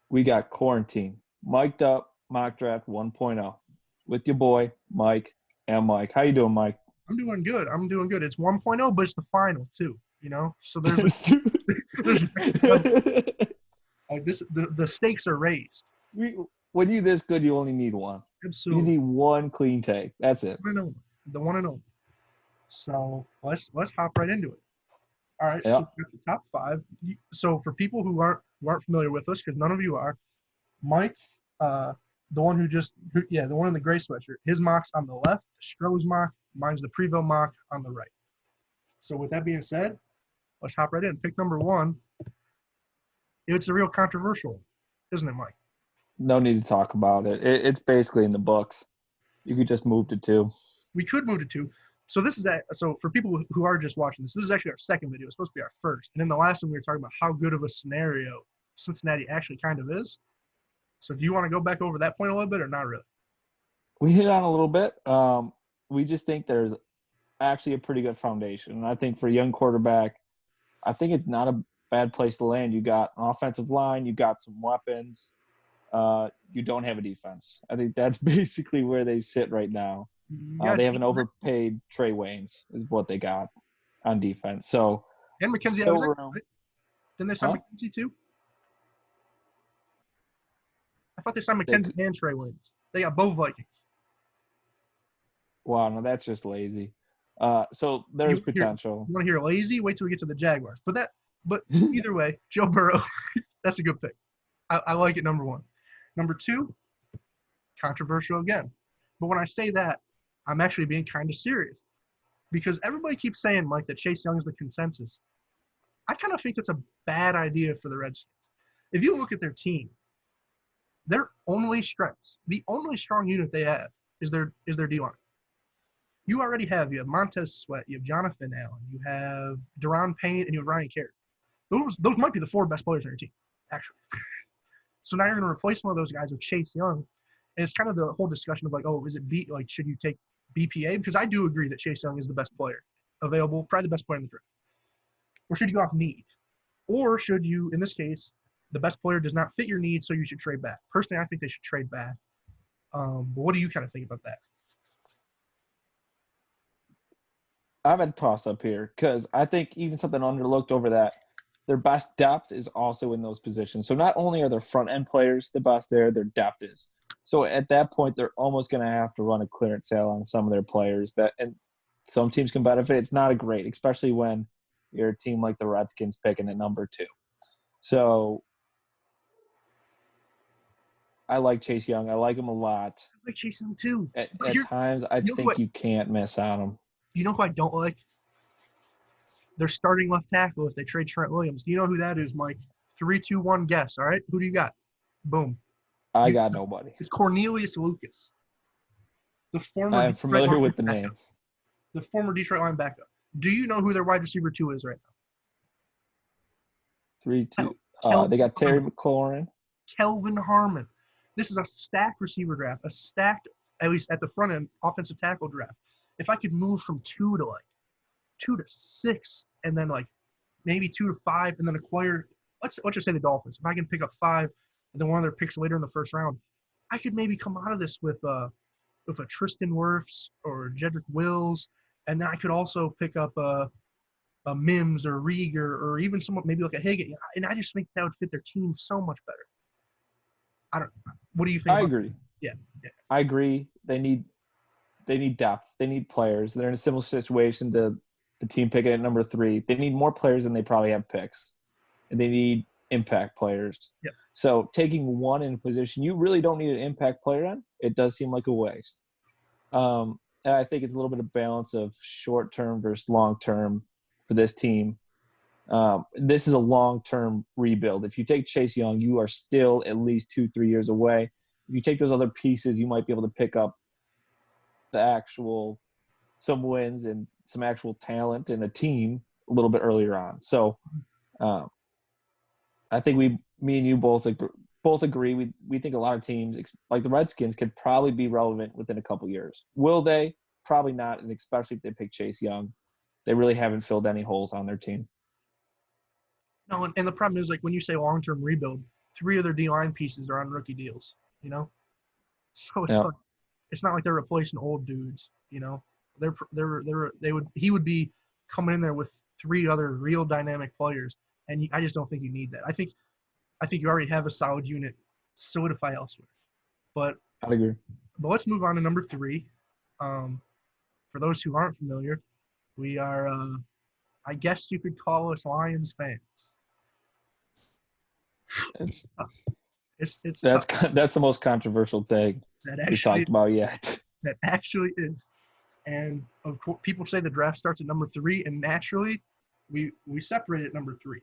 We got quarantine, mic'd up, mock draft 1.0 with your boy Mike and Mike. How you doing, Mike? I'm doing good. I'm doing good. It's 1.0, but it's the final too. So there's a there's an extra level. Like this, the stakes are raised. we, when you this good, you only need one. You Absolutely, need one clean take. That's it. one and only, the one and only. So let's hop right into it. All right. Yeah. So we got the top five. So for people who aren't familiar with us, because none of you are, Mike, the one the one in the gray sweatshirt. His mock's on the left. Stroh's mock. Mine's the Preville mock on the right. So with that being said, let's hop right in. Pick number one. It's a real controversial one, isn't it, Mike? No need to talk about it. It's basically in the books. You could just move to two. We could move to two. So so for people who are just watching this is actually our second video. It's supposed to be our first. And in the last one, we were talking about how good of a scenario Cincinnati actually kind of is. So do you want to go back over that point a little bit or not really? We hit on a little bit. We just think there's actually a pretty good foundation. And I think for a young quarterback, I think it's not a bad place to land. You got an offensive line, you got some weapons. You don't have a defense. I think that's basically where they sit right now. They have an overpaid Trey Waynes is what they got on defense. So and McKenzie still right? room. Didn't they sign McKenzie too? I thought they signed McKenzie and Trey Waynes. They got both Vikings. Wow, no, that's just lazy. So there's potential. You want to hear lazy? Wait till we get to the Jaguars. But either way, Joe Burrow, that's a good pick. I like it, number one. Number two, controversial again. But when I say that, I'm actually being kind of serious. Because everybody keeps saying, Mike, that Chase Young is the consensus. I kind of think it's a bad idea for the Redskins. If you look at their team, their only strengths, the only strong unit they have is their D-line. You have Montez Sweat, you have Jonathan Allen, you have Deron Payne, and you have Ryan Kerr. Those might be the four best players on your team, actually. So now you're going to replace one of those guys with Chase Young, and it's kind of the whole discussion of should you take BPA? Because I do agree that Chase Young is the best player available, probably the best player in the draft. Or should you go off need? Or should you, in this case, the best player does not fit your needs, so you should trade back. Personally, I think they should trade back. But what do you kind of think about that? I've had a toss-up here because I think even something underlooked over that, their best depth is also in those positions. So not only are their front-end players the best there, their depth is. So at that point, they're almost going to have to run a clearance sale on some of their players. And some teams can benefit. It's not a great, especially when you're a team like the Redskins picking at number 2. So I like Chase Young. I like him a lot. I like Chase Young too. At times, I think you can't miss on him. You know who I don't like? Their starting left tackle if they trade Trent Williams. Do you know who that is, Mike? 3, 2, 1, guess, all right? Who do you got? Boom. I got nobody. It's Cornelius Lucas. I'm familiar with the name. The former Detroit linebacker. Do you know who their wide receiver 2 is right now? 3, 2. They got Terry McLaurin. Kelvin Harmon. This is a stacked receiver draft, a stacked, at least at the front end, offensive tackle draft. If I could move from 2 to 6, and then maybe 2 to 5, and then acquire, let's just say the Dolphins. If I can pick up 5, and then one of their picks later in the first round, I could maybe come out of this with a Tristan Wirfs or Jedrick Wills, and then I could also pick up a Mims or Rieger or even someone maybe like a Higgins. And I just think that would fit their team so much better. What do you think? I agree. Yeah. I agree. They need depth. They need players. They're in a similar situation to the team picking at number 3. They need more players than they probably have picks. And they need impact players. Yeah. So taking one in a position you really don't need an impact player on, it does seem like a waste. And I think it's a little bit of balance of short-term versus long-term for this team. This is a long-term rebuild. If you take Chase Young, you are still at least 2-3 years away. If you take those other pieces, you might be able to pick up some wins and some actual talent in a team a little bit earlier on. So I think me and you both agree. We think a lot of teams like the Redskins could probably be relevant within a couple years. Will they? Probably not, and especially if they pick Chase Young. They really haven't filled any holes on their team. No, and the problem is when you say long-term rebuild, 3 of their D line pieces are on rookie deals. You know, so Yeah, it's not like they're replacing old dudes. You know, he would be coming in there with 3 other real dynamic players, and I just don't think you need that. I think you already have a solid unit solidify elsewhere. But I'd agree. let's move on to number 3. Um, for those who aren't familiar, we are I guess you could call us Lions fans. It's It's that's tough. that's the most controversial thing That we've actually talked about yet. that actually is. And of course, people say the draft starts at number 3, and naturally, we separate at number 3.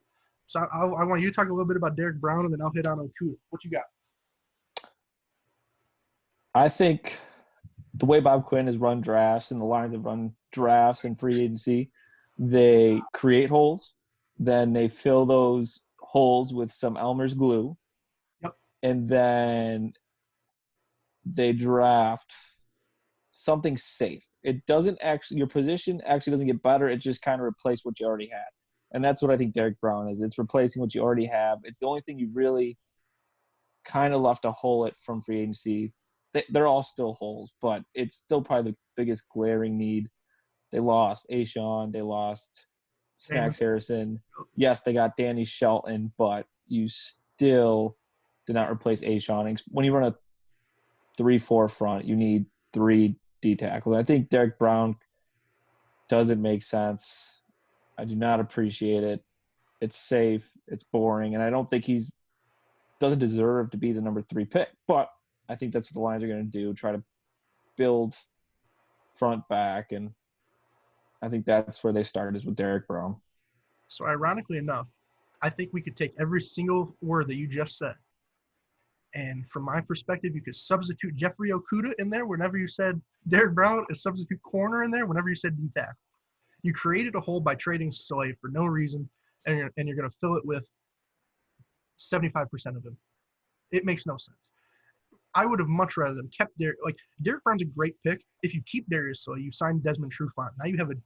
So I want you to talk a little bit about Derek Brown, and then I'll hit on Okuda. What you got? I think the way Bob Quinn has run drafts and the Lions have run drafts and free agency, they create holes, then they fill those holes with some Elmer's glue, Yep. and then they draft something safe. It doesn't actually, your position actually doesn't get better. It just kind of replaces what you already had. And that's what I think Derek Brown is. It's replacing what you already have. It's the only thing you really kind of left a hole at from free agency. They're all still holes, but it's still probably the biggest glaring need. They lost Ashawn. They lost Damon. Snacks Harrison. Yes, they got Danny Shelton, but you still did not replace Ashawn. When you run a 3-4 front, you need 3 D tackles. I think Derek Brown doesn't make sense. I do not appreciate it. It's safe. It's boring, and I don't think he's doesn't deserve to be the number 3 pick. But I think that's what the Lions are going to do: try to build front back, and I think that's where they start is with Derek Brown. So ironically enough, I think we could take every single word that you just said, and from my perspective, you could substitute Jeffrey Okuda in there whenever you said Derek Brown, and substitute corner in there whenever you said D tackle. You created a hole by trading Slay for no reason, and you're going to fill it with 75% of him. It makes no sense. I would have much rather them kept Derek. Like Derek Brown's a great pick. If you keep Darius Slay, you sign Desmond Trufant. Now you have like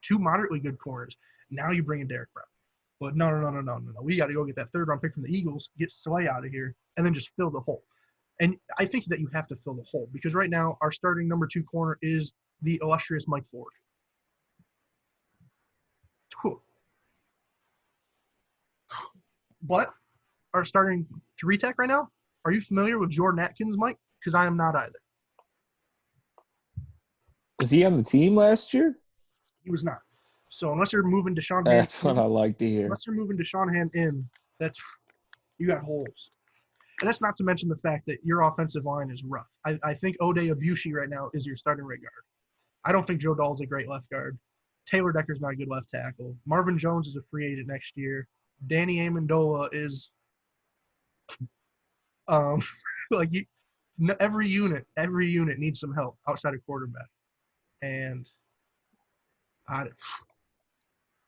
2 moderately good corners. Now you bring in Derek Brown. But no. We got to go get that 3rd round pick from the Eagles, get Slay out of here, and then just fill the hole. And I think that you have to fill the hole because right now our starting number 2 corner is the illustrious Mike Ford. Cool. But our starting 3 tech right now, are you familiar with Jordan Atkins, Mike? Because I am not either. Was he on the team last year? He was not. So unless you're moving Deshaun That's Hand, what I like to hear. unless you're moving Deshaun Hand in, you got holes. And that's not to mention the fact that your offensive line is rough. I think Ode Abushi right now is your starting right guard. I don't think Joe Dahl's a great left guard. Taylor Decker's not a good left tackle. Marvin Jones is a free agent next year. Danny Amendola is like every unit needs some help outside of quarterback. And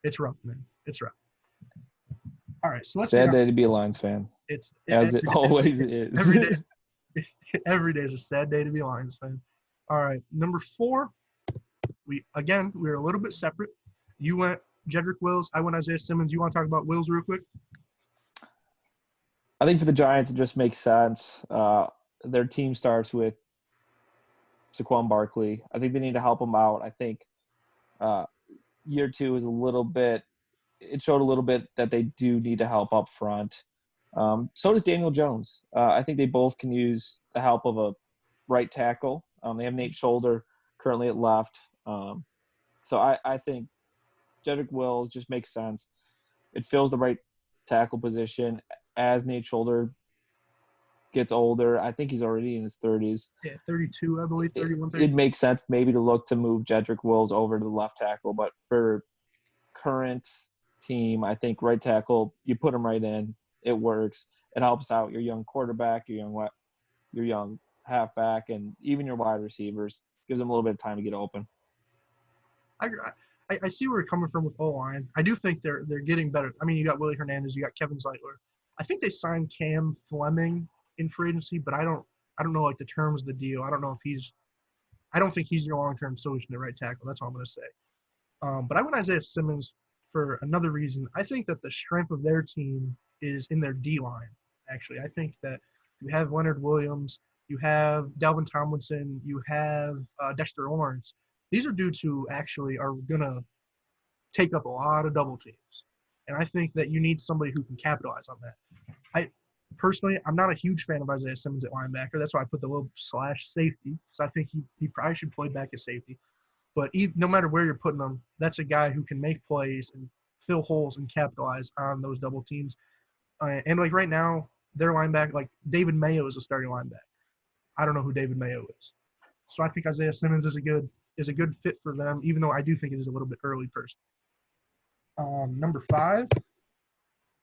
it's rough, man. It's rough. All right, so let's Sad day to be a Lions fan, as it always is. Every day is a sad day to be a Lions fan. All right, number 4, we're a little bit separate. You went Jedrick Wills. I went Isaiah Simmons. You want to talk about Wills real quick? I think for the Giants, it just makes sense. Their team starts with Saquon Barkley. I think they need to help him out. I think year 2 is a little bit – it showed a little bit that they do need to help up front. So does Daniel Jones. I think they both can use the help of a right tackle. They have Nate Solder currently at left. So I think Jedrick Wills just makes sense. It fills the right tackle position as Nate Solder gets older. I think he's already in his 30s. Yeah, 32, I believe, 31, 32. It makes sense maybe to look to move Jedrick Wills over to the left tackle, but for current team, I think right tackle, you put him right in, it works. It helps out your young quarterback, your young halfback, and even your wide receivers. Gives them a little bit of time to get open. I see where you're coming from with O-line. I do think they're getting better. I mean, you got Willie Hernandez, you got Kevin Zeitler. I think they signed Cam Fleming in free agency, but I don't know like the terms of the deal. I don't know if I don't think he's your long-term solution to right tackle. That's all I'm going to say. But I went Isaiah Simmons for another reason. I think that the strength of their team is in their D-line, actually. I think that you have Leonard Williams, you have Dalvin Tomlinson, you have Dexter Lawrence. These are dudes who actually are going to take up a lot of double teams. And I think that you need somebody who can capitalize on that. I personally, I'm not a huge fan of Isaiah Simmons at linebacker. That's why I put the little slash safety, because I think he probably should play back at safety. But no matter where you're putting him, that's a guy who can make plays and fill holes and capitalize on those double teams. And like right now, their linebacker, like David Mayo is a starting linebacker. I don't know who David Mayo is. So I think Isaiah Simmons is a good fit for them, even though I do think it is a little bit early personally. Number 5,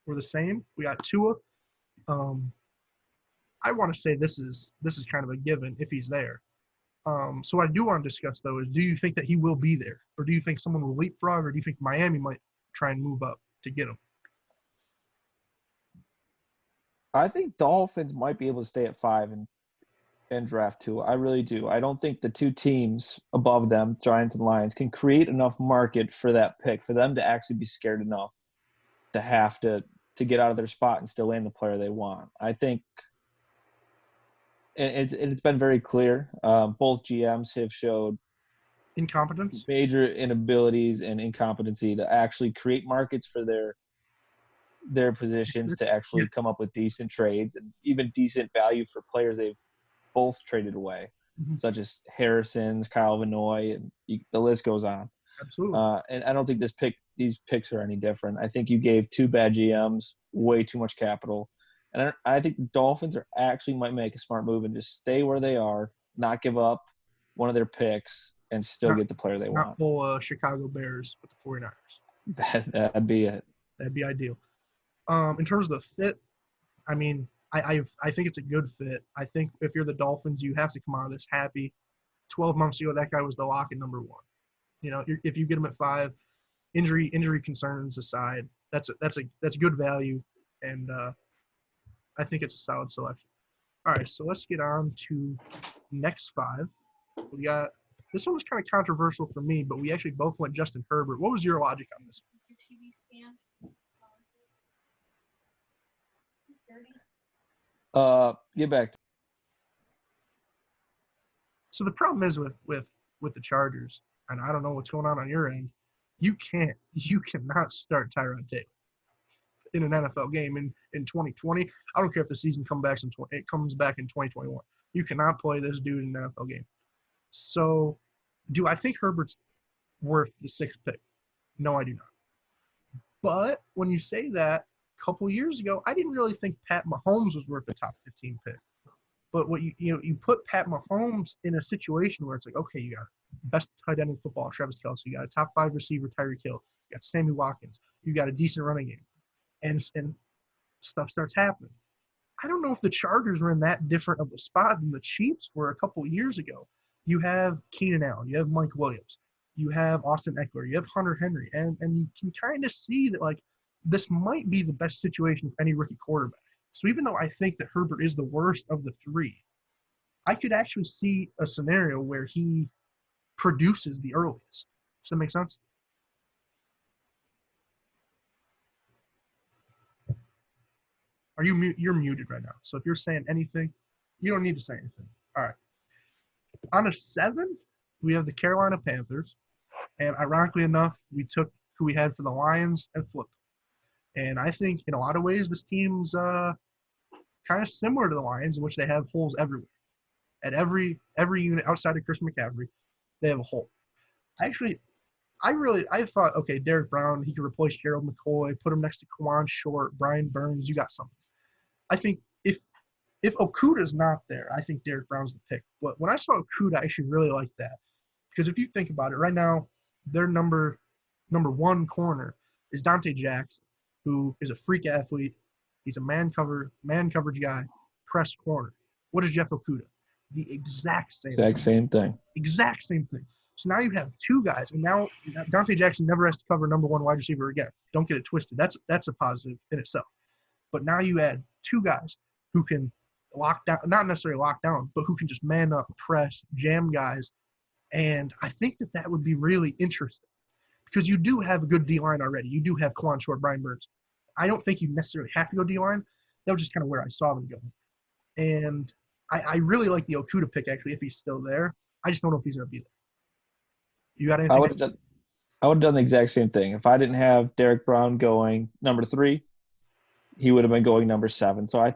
we're the same. We got Tua. I want to say this is kind of a given if he's there. So what I do want to discuss, though, is do you think that he will be there? Or do you think someone will leapfrog? Or do you think Miami might try and move up to get him? I think Dolphins might be able to stay at 5 and draft 2. I really do. I don't think the two teams above them, Giants and Lions, can create enough market for that pick for them to actually be scared enough to have to get out of their spot and still land the player they want. I think it's been very clear. Both GMs have showed incompetence, major inabilities and incompetency to actually create markets for their positions, to actually come up with decent trades and even decent value for players they've both traded away, such as Harrison's, Kyle Vanoy, and the list goes on. Absolutely. And I don't think these picks are any different. I think you gave 2 bad GMs way too much capital. And I think the Dolphins actually might make a smart move and just stay where they are, not give up one of their picks, and still get the player they want. Not pull Chicago Bears with the 49ers. That'd be it. That'd be ideal. In terms of the fit, I mean, I think it's a good fit. I think if you're the Dolphins, you have to come out of this happy. 12 months ago, that guy was the lock at number 1. You know, if you get him at 5, injury concerns aside, that's good value, and I think it's a solid selection. All right, so let's get on to next 5. We got this one was kind of controversial for me, but we actually both went Justin Herbert. What was your logic on this? Your TV stand. It's dirty. Get back. So the problem is with the Chargers, and I don't know what's going on your end. You cannot start Tyrod Taylor in an NFL game in 2020. I don't care if the season comes back in 2021. You cannot play this dude in an NFL game. So, do I think Herbert's worth the 6th pick? No, I do not. But when you say that, a couple years ago, I didn't really think Pat Mahomes was worth the top 15 pick. But what you put Pat Mahomes in a situation where it's like, okay, you got best tight end in football, Travis Kelce. You got a top 5 receiver, Tyreek Hill. You got Sammy Watkins. You got a decent running game, and stuff starts happening. I don't know if the Chargers were in that different of a spot than the Chiefs were a couple years ago. You have Keenan Allen. You have Mike Williams. You have Austin Eckler. You have Hunter Henry. And you can kind of see that, like, this might be the best situation for any rookie quarterback. So even though I think that Herbert is the worst of the 3, I could actually see a scenario where he produces the earliest. Does that make sense? You're muted right now. So if you're saying anything, you don't need to say anything. All right. On a 7, we have the Carolina Panthers. And ironically enough, we took who we had for the Lions and flipped them. And I think in a lot of ways, this team's kind of similar to the Lions, in which they have holes everywhere. At every unit outside of Chris McCaffrey, they have a hole. I thought, okay, Derek Brown, he could replace Gerald McCoy, put him next to Kawan Short, Brian Burns, you got something. I think if Okuda's not there, I think Derek Brown's the pick. But when I saw Okuda, I actually really liked that. Because if you think about it, right now, their number 1 corner is Dante Jackson, who is a freak athlete. He's a man coverage guy, press corner. What is Jeff Okuda? The exact same thing. Exact same thing. So now you have 2 guys, and now Dante Jackson never has to cover number 1 wide receiver again. Don't get it twisted. That's a positive in itself. But now you add 2 guys who can lock down, not necessarily lock down, but who can just man up, press, jam guys. And I think that would be really interesting because you do have a good D-line already. You do have Kawan Short, Brian Burns. I don't think you necessarily have to go D-line, that was just kind of where I saw them going. And I really like the Okuda pick, actually, if he's still there. I just don't know if he's going to be there. You got I anything? would have done. I would have done the exact same thing. If I didn't have Derek Brown going number 3, he would have been going number 7. So I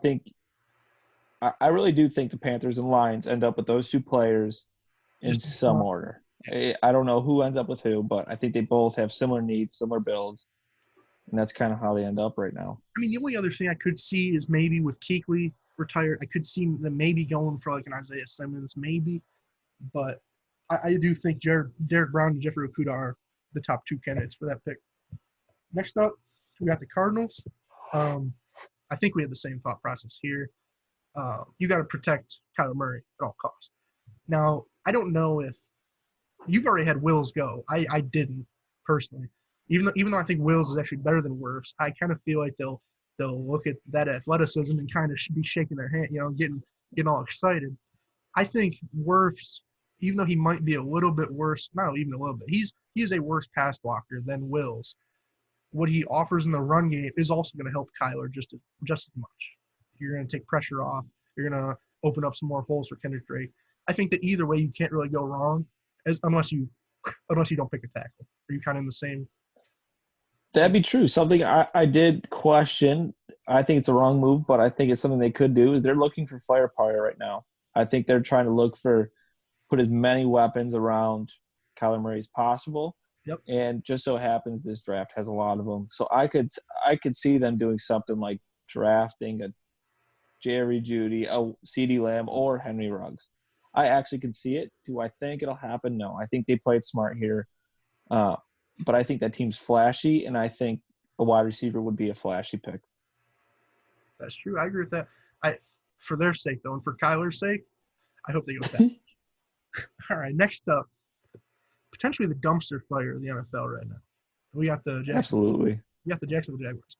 really do think the Panthers and Lions end up with those 2 players in Just some order. I don't know who ends up with who, but I think they both have similar needs, similar builds, and that's kind of how they end up right now. I mean, the only other thing I could see is maybe with Kuechly retired, I could see them maybe going for like an Isaiah Simmons, maybe. But I do think Derek Brown and Jeffrey Okuda are the top 2 candidates for that pick. Next up, we got the Cardinals. I think we have the same thought process here. You got to protect Kyler Murray at all costs. Now, I don't know if you've already had Wills go. I didn't personally. Even though I think Wills is actually better than Wirfs, I kind of feel like they'll look at that athleticism and kind of should be shaking their hand, getting all excited. I think Wirfs, even though he might be a little bit worse, not even a little bit, he is a worse pass blocker than Wills. What he offers in the run game is also going to help Kyler just as much. You're going to take pressure off. You're going to open up some more holes for Kendrick Drake. I think that either way you can't really go wrong, unless you don't pick a tackle. Are you kind of in the same? That'd be true. Something I did question. I think it's a wrong move, but I think it's something they could do. Is they're looking for firepower right now. I think they're trying to put as many weapons around Kyler Murray as possible. Yep. And just so happens this draft has a lot of them. So I could see them doing something like drafting a Jerry Jeudy, a CeeDee Lamb, or Henry Ruggs. I actually can see it. Do I think it'll happen? No. I think they played smart here. But I think that team's flashy, and I think a wide receiver would be a flashy pick. That's true. I agree with that. For their sake, though, and for Kyler's sake, I hope they go back. All right, next up, potentially the dumpster fire of the NFL right now. We got the Absolutely. We got the Jacksonville Jaguars.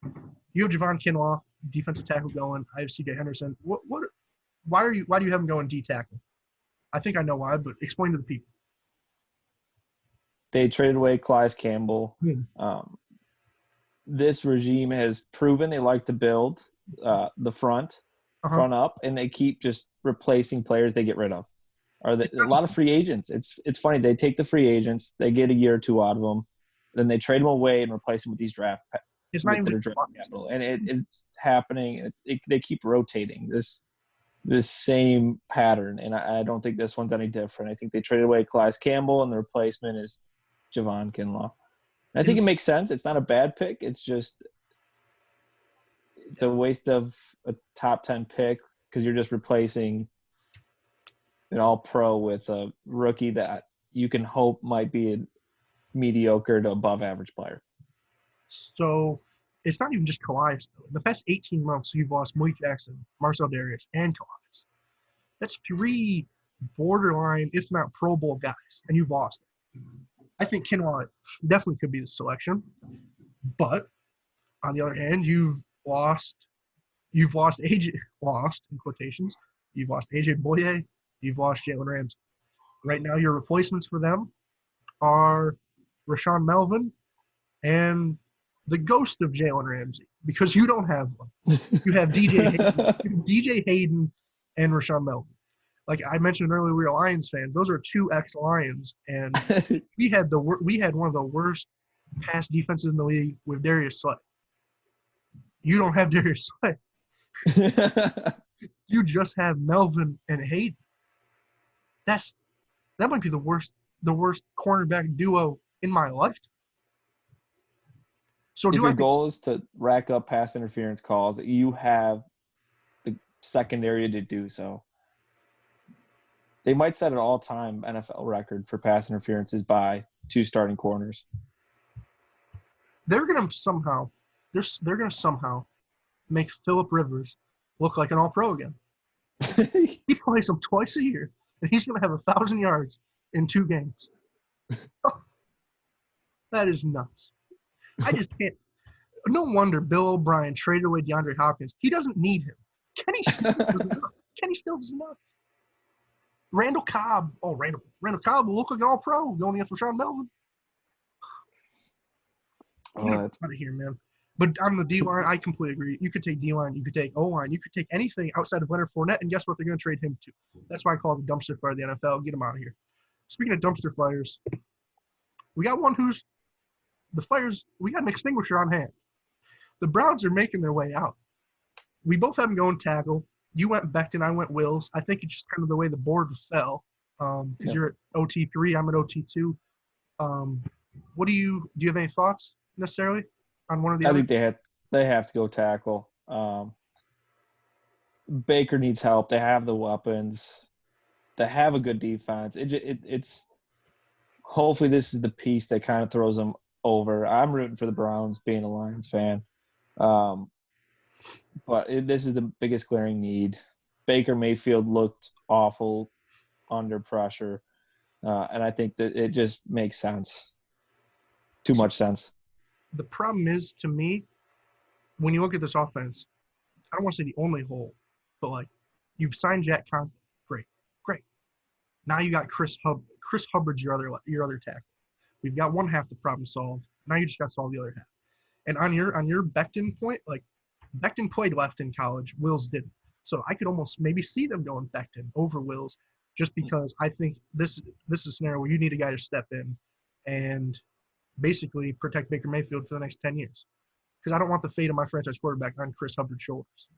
You have Javon Kinlaw, defensive tackle, going. I have C.J. Henderson. Why do you have him going D tackle? I think I know why, but explain to the people. They traded away Calais Campbell. This regime has proven they like to build the front up, and they keep just replacing players they get rid of. A lot of free agents. It's funny. They take the free agents, they get a year or 2 out of them, then they trade them away and replace them with these draft capital. And it's happening. They keep rotating this same pattern, and I don't think this one's any different. I think they traded away Calais Campbell, and the replacement is Javon Kinlaw. And I think it makes sense. It's not a bad pick. It's a waste of a top 10 pick because you're just replacing an all-pro with a rookie that you can hope might be a mediocre to above average player. So it's not even just Calais. In the past 18 months, you've lost Malik Jackson, Marcel Darius, and Calais. That's 3 borderline, if not Pro Bowl guys, and you've lost them. I think Kinlaw definitely could be the selection. But on the other hand, you've lost AJ, in quotations. You've lost AJ Boye. You've lost Jalen Ramsey. Right now, your replacements for them are Rashawn Melvin and the ghost of Jalen Ramsey, because you don't have one. You have DJ Hayden and Rashawn Melvin. Like I mentioned earlier, we are Lions fans. Those are 2 ex-Lions, and we had one of the worst pass defenses in the league with Darius Slay. You don't have Darius Slay. You just have Melvin and Hayden. That might be the worst cornerback duo in my lifetime. So if your goal is to rack up pass interference calls, you have the secondary to do so. They might set an all-time NFL record for pass interferences by 2 starting corners. They're gonna somehow make Phillip Rivers look like an all-pro again. He plays him twice a year, and he's gonna have 1,000 yards in 2 games. That is nuts. I just can't. No wonder Bill O'Brien traded away DeAndre Hopkins. He doesn't need him. Kenny Stills is enough. Randall Cobb. Oh, Randall Cobb will look like an all-pro going against Rashawn Melvin. Out of here, man. But on the D line, I completely agree. You could take D line, you could take O line, you could take anything outside of Leonard Fournette, and guess what? They're going to trade him too. That's why I call it the dumpster fire of the NFL. Get him out of here. Speaking of dumpster fires, we got one who's the fires. We got an extinguisher on hand. The Browns are making their way out. We both have them going tackle. You went Becton, I went Wills. I think it's just kind of the way the board fell. Because you're at OT3, I'm at OT2. What do you have any thoughts necessarily on one of the I other? think they have to go tackle. Baker needs help. They have the weapons. They have a good defense. It's hopefully this is the piece that kind of throws them over. I'm rooting for the Browns, being a Lions fan. But this is the biggest glaring need. Baker Mayfield looked awful under pressure, and I think that it just makes sense. Too much sense. The problem is, to me, when you look at this offense, I don't want to say the only hole, but like you've signed Jack Conklin, great. Now you got Chris Hubbard's your other tackle. We've got one half the problem solved. Now you just got to solve the other half. And on your Becton point, like Becton played left in college, Wills didn't. So I could almost maybe see them going Becton over Wills, just because I think this is a scenario where you need a guy to step in and basically protect Baker Mayfield for the next 10 years. Because I don't want the fate of my franchise quarterback on Chris Hubbard's shoulders.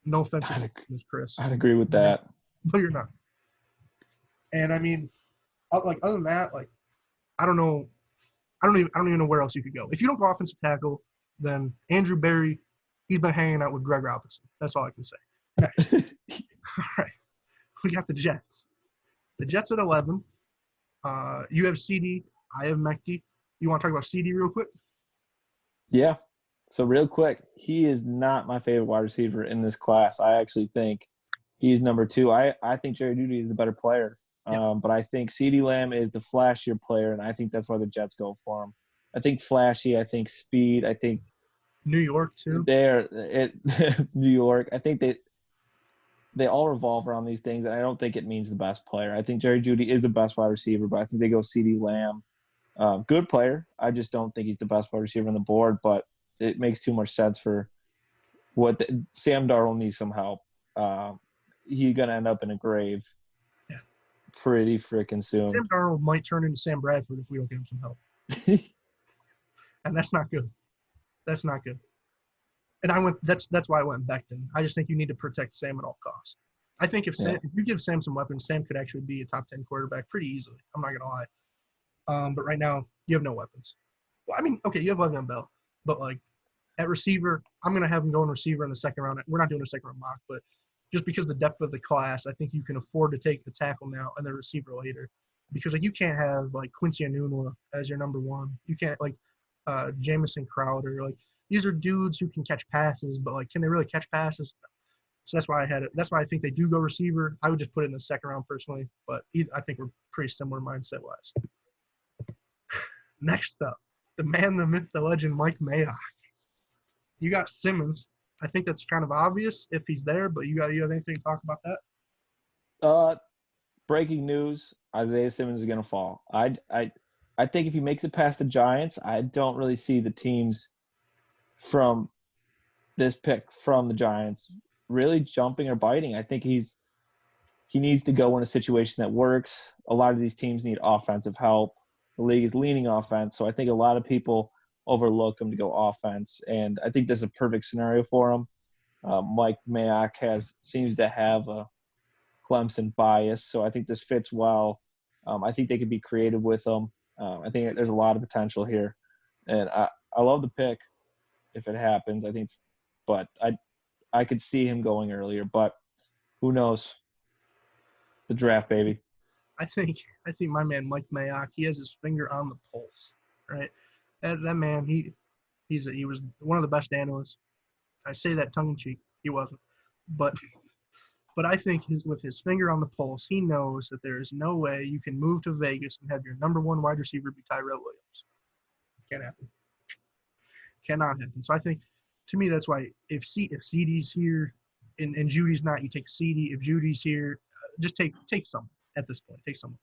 No offense to Chris. I'd agree with that. But you're not. And I mean, like other than that, like I don't know. I don't even know where else you could go. If you don't go offensive tackle, then Andrew Berry, he's been hanging out with Greg Robinson. That's all I can say. Next. All right. We got the Jets. The Jets at 11. You have CD. I have Mechty. You want to talk about CD real quick? Yeah. So real quick, he is not my favorite wide receiver in this class. I actually think he's number 2. I think Jerry Jeudy is the better player. But I think CeeDee Lamb is the flashier player, and I think that's why the Jets go for him. I think flashy. I think speed. I think New York too. New York. I think they all revolve around these things, and I don't think it means the best player. I think Jerry Jeudy is the best wide receiver, but I think they go CeeDee Lamb. Good player. I just don't think he's the best wide receiver on the board, but it makes too much sense for what Sam Darnold needs some help. He's going to end up in a grave pretty freaking soon. Sam Darnold might turn into Sam Bradford if we don't give him some help. And that's not good. That's not good. And that's why I went Becton. I just think you need to protect Sam at all costs. I think if you give Sam some weapons, Sam could actually be a top 10 quarterback pretty easily. I'm not gonna lie. But right now you have no weapons. Well, I mean, okay, you have Le'Veon Bell, but like at receiver, I'm gonna have him going receiver in the second round. We're not doing a second round mocks, but just because of the depth of the class, I think you can afford to take the tackle now and the receiver later. Because like you can't have like Quincy Enunwa as your number 1. You can't like Jamison Crowder. Like these are dudes who can catch passes, but like can they really catch passes? So that's why I had it. That's why I think they do go receiver. I would just put it in the second round personally, but I think we're pretty similar mindset wise. Next up, the man, the myth, the legend, Mike Mayock. You got Simmons. I think that's kind of obvious if he's there, but you have anything to talk about that? Breaking news: Isaiah Simmons is going to fall. I think if he makes it past the Giants, I don't really see the teams from this pick from the Giants really jumping or biting. I think he needs to go in a situation that works. A lot of these teams need offensive help. The league is leaning offense, so I think a lot of people overlook him to go offense, and I think this is a perfect scenario for him. Mike Mayock seems to have a Clemson bias, so I think this fits well. I think they could be creative with him. I think there's a lot of potential here, and I love the pick if it happens. But I could see him going earlier, but who knows? It's the draft, baby. I think my man Mike Mayock, he has his finger on the pulse, right? That man, he was one of the best analysts. I say that tongue in cheek. He wasn't, but I think with his finger on the pulse, he knows that there is no way you can move to Vegas and have your number 1 wide receiver be Tyrell Williams. Can't happen. Cannot happen. So I think, to me, that's why if CD's here and Judy's not, you take CD. If Judy's here, just take someone at this point. Take someone.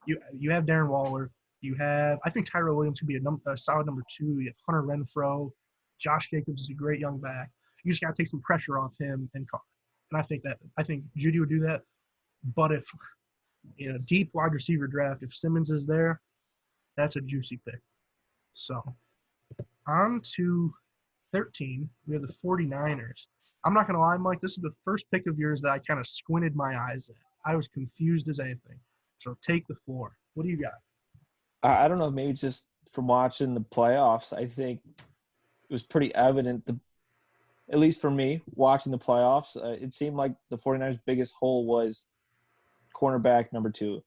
You have Darren Waller. You have, I think Tyrell Williams could be a solid number 2. You have Hunter Renfrow. Josh Jacobs is a great young back. You just got to take some pressure off him and Carr. And I think Judy would do that. But if deep wide receiver draft, if Simmons is there, that's a juicy pick. So on to 13, we have the 49ers. I'm not going to lie, Mike, this is the first pick of yours that I kind of squinted my eyes at. I was confused as anything. So take the floor. What do you got? I don't know, maybe just from watching the playoffs, I think it was pretty evident, at least for me, watching the playoffs, it seemed like the 49ers' biggest hole was cornerback number 2.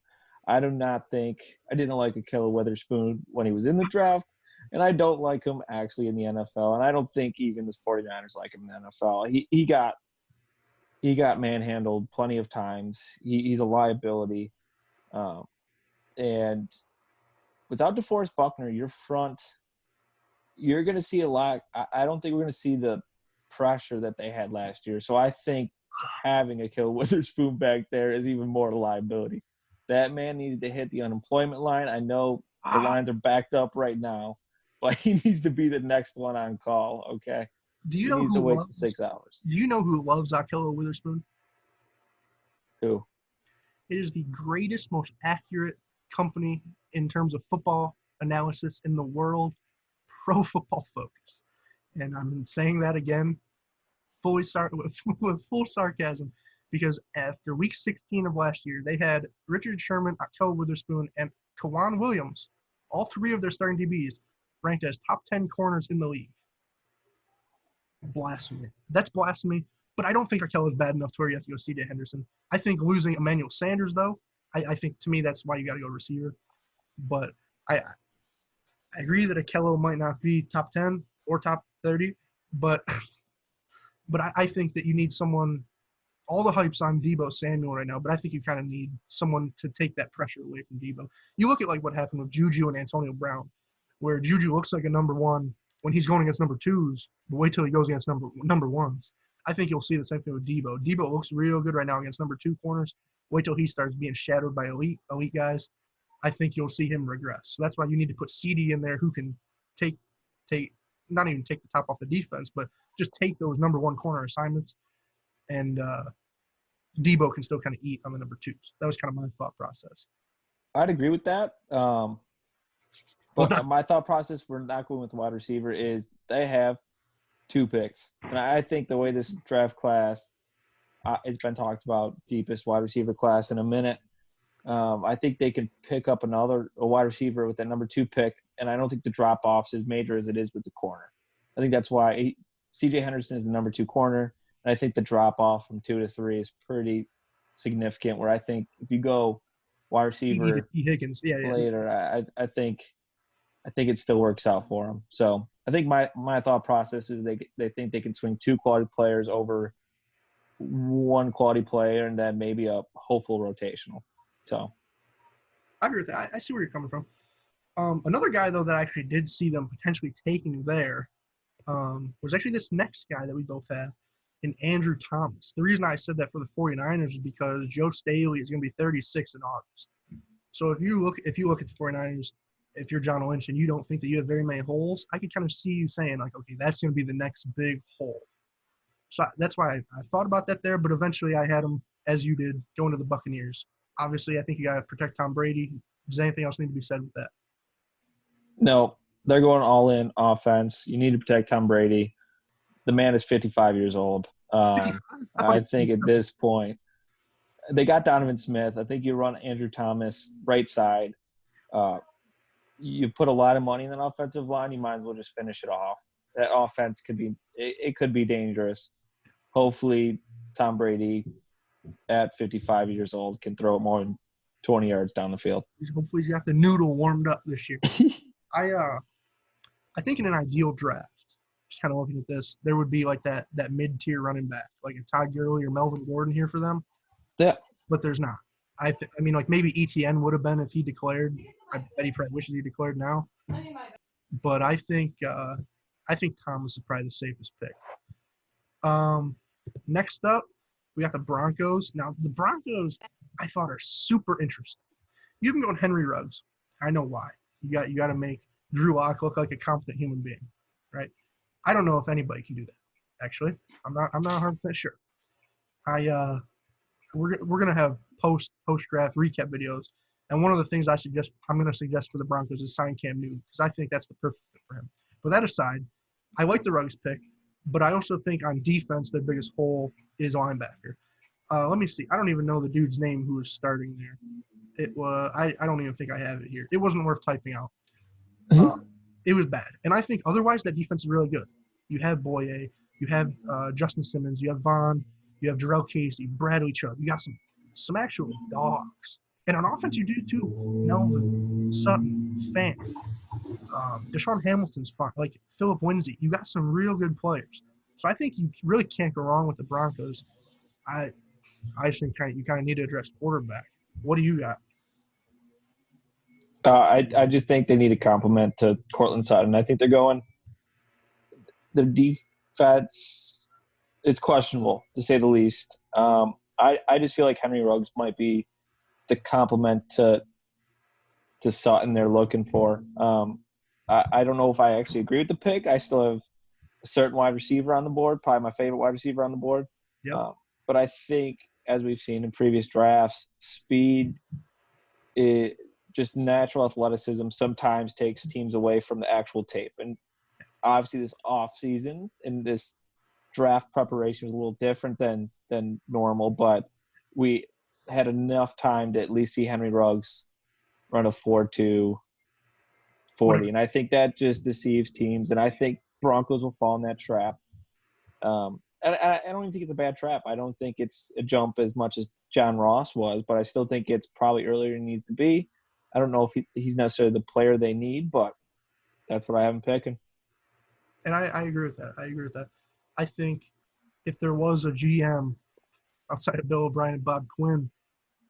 I didn't like Ahkello Witherspoon when he was in the draft, and I don't like him actually in the NFL, and I don't think even the 49ers like him in the NFL. He got manhandled plenty of times. He's a liability. And without DeForest Buckner, your front, you're going to see a lot. I don't think we're going to see the pressure that they had last year. So I think having Ahkello Witherspoon back there is even more a liability. That man needs to hit the unemployment line. I know the lines are backed up right now, but he needs to be the next one on call, okay? He needs to wait 6 hours. Do you know who loves Ahkello Witherspoon? Who? It is the greatest, most accurate company in terms of football analysis in the world, Pro Football Focus. And I'm saying that again with full sarcasm, because after week 16 of last year, they had Richard Sherman, Ahkello Witherspoon, and Kawan Williams, all 3 of their starting DBs, ranked as top 10 corners in the league. Blasphemy. That's blasphemy. But I don't think Ahkello is bad enough to where you have to go C.J. Henderson. I think losing Emmanuel Sanders, though, I think to me that's why you got to go receiver. But I agree that Ahkello might not be top 10 or top 30, but I think that you need someone. All the hype's on Deebo Samuel right now, but I think you kind of need someone to take that pressure away from Deebo. You look at like what happened with Juju and Antonio Brown, where Juju looks like a number 1 when he's going against number 2s, but wait till he goes against number 1s. I think you'll see the same thing with Deebo. Deebo looks real good right now against number 2 corners. Wait till he starts being shadowed by elite guys. I think you'll see him regress. So that's why you need to put CD in there who can take not even take the top off the defense, but just take those number 1 corner assignments. And Deebo can still kind of eat on the number 2s. That was kind of my thought process. I'd agree with that. But my thought process for not going with the wide receiver is they have 2 picks. And I think the way this draft class, it's been talked about, deepest wide receiver class in a minute. I think they can pick up a wide receiver with that number 2 pick, and I don't think the drop-off's as major as it is with the corner. I think that's why C.J. Henderson is the number 2 corner, and I think the drop-off from 2 to 3 is pretty significant, where I think if you go wide receiver Higgins. later, I think it still works out for them. So I think my thought process is they think they can swing 2 quality players over 1 quality player and then maybe a hopeful rotational. So I agree with that. I see where you're coming from. Another guy, though, that I actually did see them potentially taking there was actually this next guy that we both had, in Andrew Thomas. The reason I said that for the 49ers is because Joe Staley is going to be 36 in August. So if you look at the 49ers, if you're John Lynch and you don't think that you have very many holes, I could kind of see you saying, like, okay, that's going to be the next big hole. So that's why I thought about that there, but eventually I had him, as you did, going to the Buccaneers. Obviously, I think you got to protect Tom Brady. Does anything else need to be said with that? No, they're going all in offense. You need to protect Tom Brady. The man is 55 years old. I think at this point, they got Donovan Smith. I think you run Andrew Thomas right side. You put a lot of money in that offensive line. You might as well just finish it off. That offense could be dangerous. Hopefully, Tom Brady at 55 years old can throw it more than 20 yards down the field. Hopefully, he's got the noodle warmed up this year. I think in an ideal draft, just kind of looking at this, there would be like that mid-tier running back, like a Todd Gurley or Melvin Gordon here for them. Yeah. But there's not. I mean, like maybe ETN would have been if he declared. I bet he probably wishes he declared now. But I think Thomas is probably the safest pick. Next up, we got the Broncos. Now, the Broncos, I thought, are super interesting. You can go on Henry Ruggs. I know why. You got to make Drew Lock look like a competent human being, right? I don't know if anybody can do that. Actually, I'm not 100% sure. We're gonna have post draft recap videos, and one of the things I'm gonna suggest for the Broncos is sign Cam Newton because I think that's the perfect fit for him. But that aside, I like the Ruggs pick, but I also think on defense their biggest hole is linebacker. Let me see. I don't even know the dude's name who was starting there. It was I don't even think I have it here. It wasn't worth typing out. Uh, it was bad, and I think otherwise that defense is really good. You have Boye, you have Justin Simmons, you have Vaughn, you have Jarrell Casey, Bradley Chubb. You got some actual dogs, and on offense you do too. Melvin, Sutton, Fant, Deshaun Hamilton's fine. Like Philip Lindsay, you got some real good players. So I think you really can't go wrong with the Broncos. I I just think you kind of need to address quarterback. What do you got? I just think they need a compliment to Cortland Sutton. I think their defense is questionable to say the least. I just feel like Henry Ruggs might be the complement to Sutton they're looking for. I don't know if I actually agree with the pick. I still have a certain wide receiver on the board, probably my favorite wide receiver on the board. Yep. But I think, as we've seen in previous drafts, speed, just natural athleticism sometimes takes teams away from the actual tape. And obviously this off season and this draft preparation was a little different than normal, but we had enough time to at least see Henry Ruggs run a 4.2 40. And I think that just deceives teams. And I think Broncos will fall in that trap. And I don't even think it's a bad trap. I don't think it's a jump as much as John Ross was, but I still think it's probably earlier than it needs to be. I don't know if he's necessarily the player they need, but that's what I have him picking. And I agree with that. I agree with that. I think if there was a GM outside of Bill O'Brien and Bob Quinn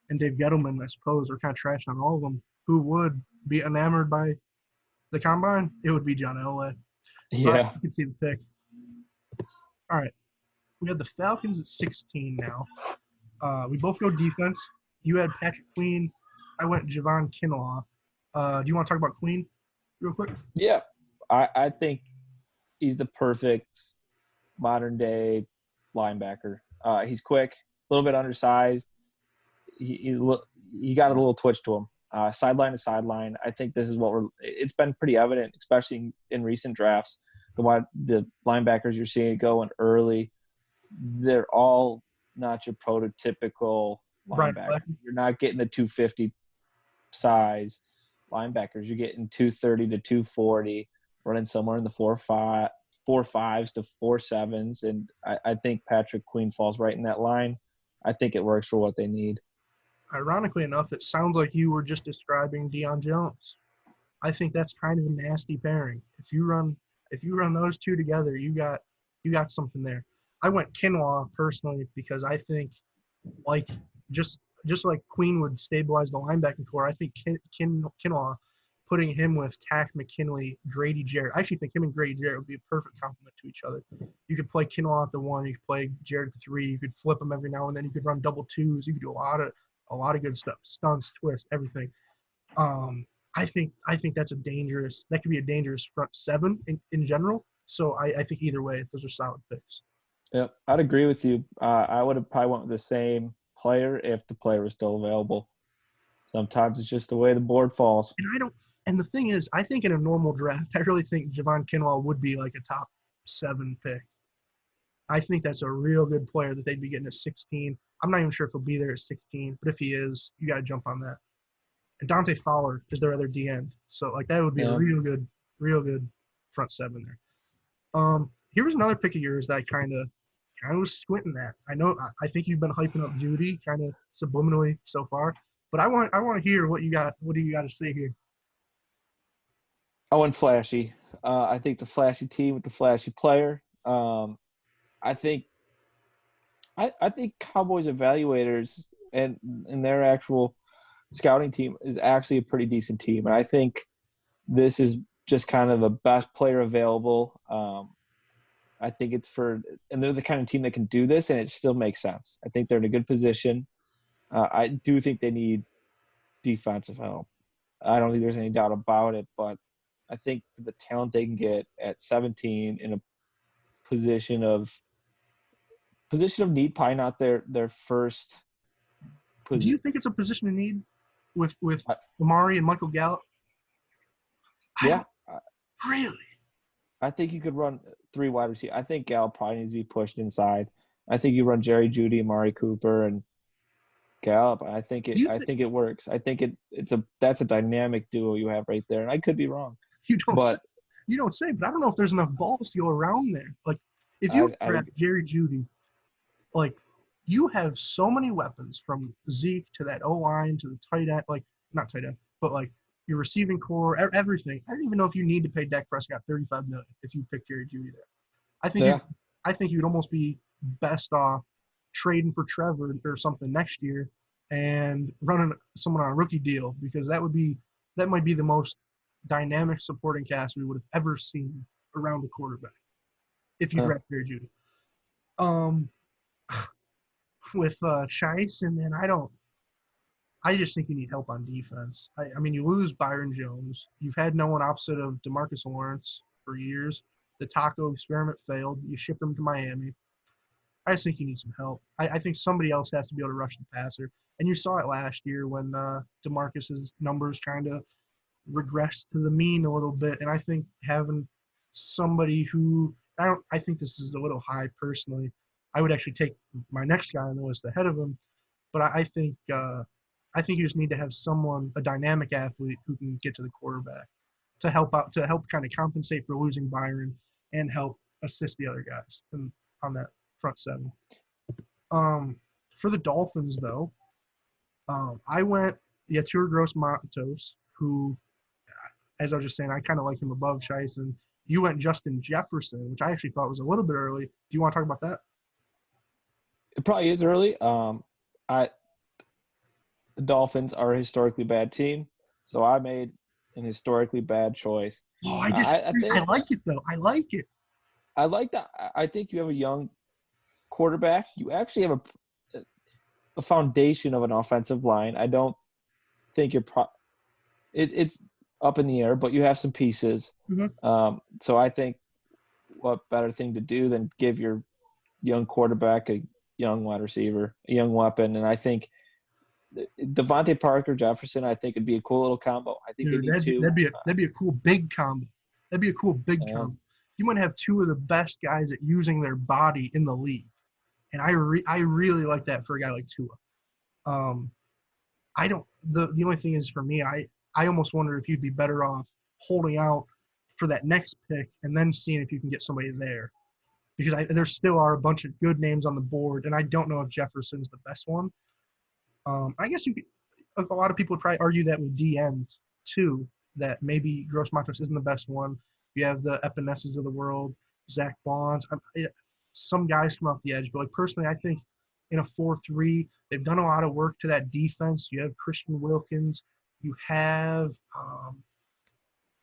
and Dave Gettleman, I suppose, we're kind of trash on all of them, who would be enamored by the combine, it would be John Elway. Yeah. You can see the pick. All right. We have the Falcons at 16 now. We both go defense. You had Patrick Queen. I went Javon Kinlaw. Do you want to talk about Queen real quick? Yeah. I think he's the perfect modern-day linebacker. He's quick, a little bit undersized. He got a little twitch to him. Sideline to sideline. I think this is it's been pretty evident, especially in recent drafts. The linebackers you're seeing going early, they're all not your prototypical linebacker. You're not getting the 250 size linebackers. You're getting 230 to 240, running somewhere in the 4.5s to 4.7s. And I think Patrick Queen falls right in that line. I think it works for what they need. Ironically enough, it sounds like you were just describing Deion Jones. I think that's kind of a nasty pairing. If you run those two together, you got something there. I went Kinlaw personally because I think like just like Queen would stabilize the linebacking core, I think Kinlaw putting him with Tack McKinley, Grady Jarrett. I actually think him and Grady Jarrett would be a perfect complement to each other. You could play Kinlaw at the 1, you could play Jarrett at the 3, you could flip them every now and then, you could run double twos, you could do a lot of good stuff, stunts, twists, everything. I think that could be a dangerous front seven in general. So I think either way, those are solid picks. Yep, I'd agree with you. I would have probably went with the same player if the player was still available. Sometimes it's just the way the board falls. And the thing is, I think in a normal draft, I really think Javon Kinlaw would be like a top 7 pick. I think that's a real good player that they'd be getting at 16. I'm not even sure if he'll be there at 16, but if he is, you got to jump on that. And Dante Fowler is their other D end. So like that would be a real good front 7 there. Here was another pick of yours that I kind of was squinting at. I think you've been hyping up Judy kind of subliminally so far, but I want to hear what you got. What do you got to say here? I went flashy. I think it's a flashy team with the flashy player. I think Cowboys evaluators and their actual scouting team is actually a pretty decent team. And I think this is just kind of the best player available. I think and they're the kind of team that can do this, and it still makes sense. I think they're in a good position. I do think they need defensive help. I don't think there's any doubt about it, but I think the talent they can get at 17 in a position of need, probably not their first Do you position. think it's a position of need with Amari and Michael Gallup? Yeah, Really? I think you could run 3 wide receivers. I think Gallup probably needs to be pushed inside. I think you run Jerry Jeudy, Amari Cooper, and Gallup. I think it works. I think that's a dynamic duo you have right there. And I could be wrong, You don't say, but but I don't know if there's enough balls to go around there. Like, if you draft Jerry Jeudy, like, you have so many weapons from Zeke to that O-line to the tight end, like, not tight end, but like your receiving core, everything. I don't even know if you need to pay Dak Prescott $35 million if you pick Jerry Jeudy there. I think you'd almost be best off trading for Trevor or something next year and running someone on a rookie deal, because that might be the most dynamic supporting cast we would have ever seen around the quarterback if you draft Jerry Jeudy. With Chice, and then I just think you need help on defense. I mean, you lose Byron Jones. You've had no one opposite of DeMarcus Lawrence for years. The Taco experiment failed. You shipped him to Miami. I just think you need some help. I think somebody else has to be able to rush the passer. And you saw it last year when DeMarcus's numbers kind of regressed to the mean a little bit. And I think having somebody who I think this is a little high personally. I would actually take my next guy on the list ahead of him, but I think you just need to have a dynamic athlete who can get to the quarterback to help kind of compensate for losing Byron and help assist the other guys on that front seven. For the Dolphins, though, I went Yetur Gross-Matos, who, as I was just saying, I kind of like him above Chice, and you went Justin Jefferson, which I actually thought was a little bit early. Do you want to talk about that? It probably is early. The Dolphins are a historically bad team, so I made an historically bad choice. Oh, I like it though. I like it. I like that. I think you have a young quarterback. You actually have a foundation of an offensive line. I don't think it's up in the air, but you have some pieces. Mm-hmm. So I think what better thing to do than give your young quarterback a young wide receiver, a young weapon. And I think Devontae Parker, Jefferson, I think it'd be a cool little combo. I think Dude, they need two. that'd be a cool big combo. That'd be a cool big combo. You might have two of the best guys at using their body in the league, and I really like that for a guy like Tua. I don't. The only thing is for me, I almost wonder if you'd be better off holding out for that next pick and then seeing if you can get somebody there, because there still are a bunch of good names on the board, and I don't know if Jefferson's the best one. I guess a lot of people would probably argue that with DN too, that maybe Gross-Matos isn't the best one. You have the Epinesses of the world, Zach Bonds. Some guys come off the edge, but like personally, I think in a 4-3, they've done a lot of work to that defense. You have Christian Wilkins. You have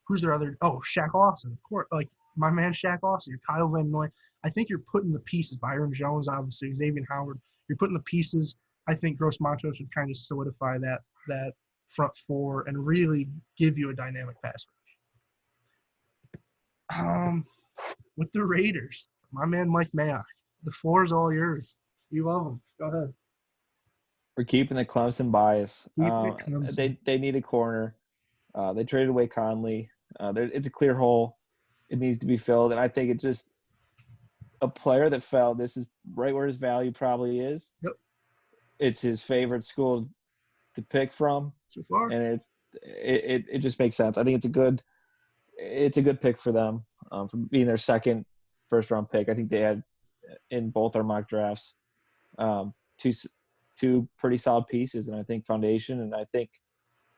who's their other? Oh, Shaq Lawson, of course. Like my man Shaq Lawson, Kyle Van Noy. I think you're putting the pieces. Byron Jones, obviously, Xavier Howard. You're putting the pieces. I think Gross-Matos would kind of solidify that front four and really give you a dynamic pass rush. With the Raiders, my man Mike Mayock, the floor is all yours. You love him. Go ahead. We're keeping the Clemson bias. They need a corner. They traded away Conley. It's a clear hole. It needs to be filled, and I think it's just a player that fell. This is right where his value probably is. Yep. It's his favorite school to pick from, so far, and it just makes sense. I think it's a good pick for them for being their second first round pick. I think they had in both our mock drafts two pretty solid pieces, and I think foundation, and I think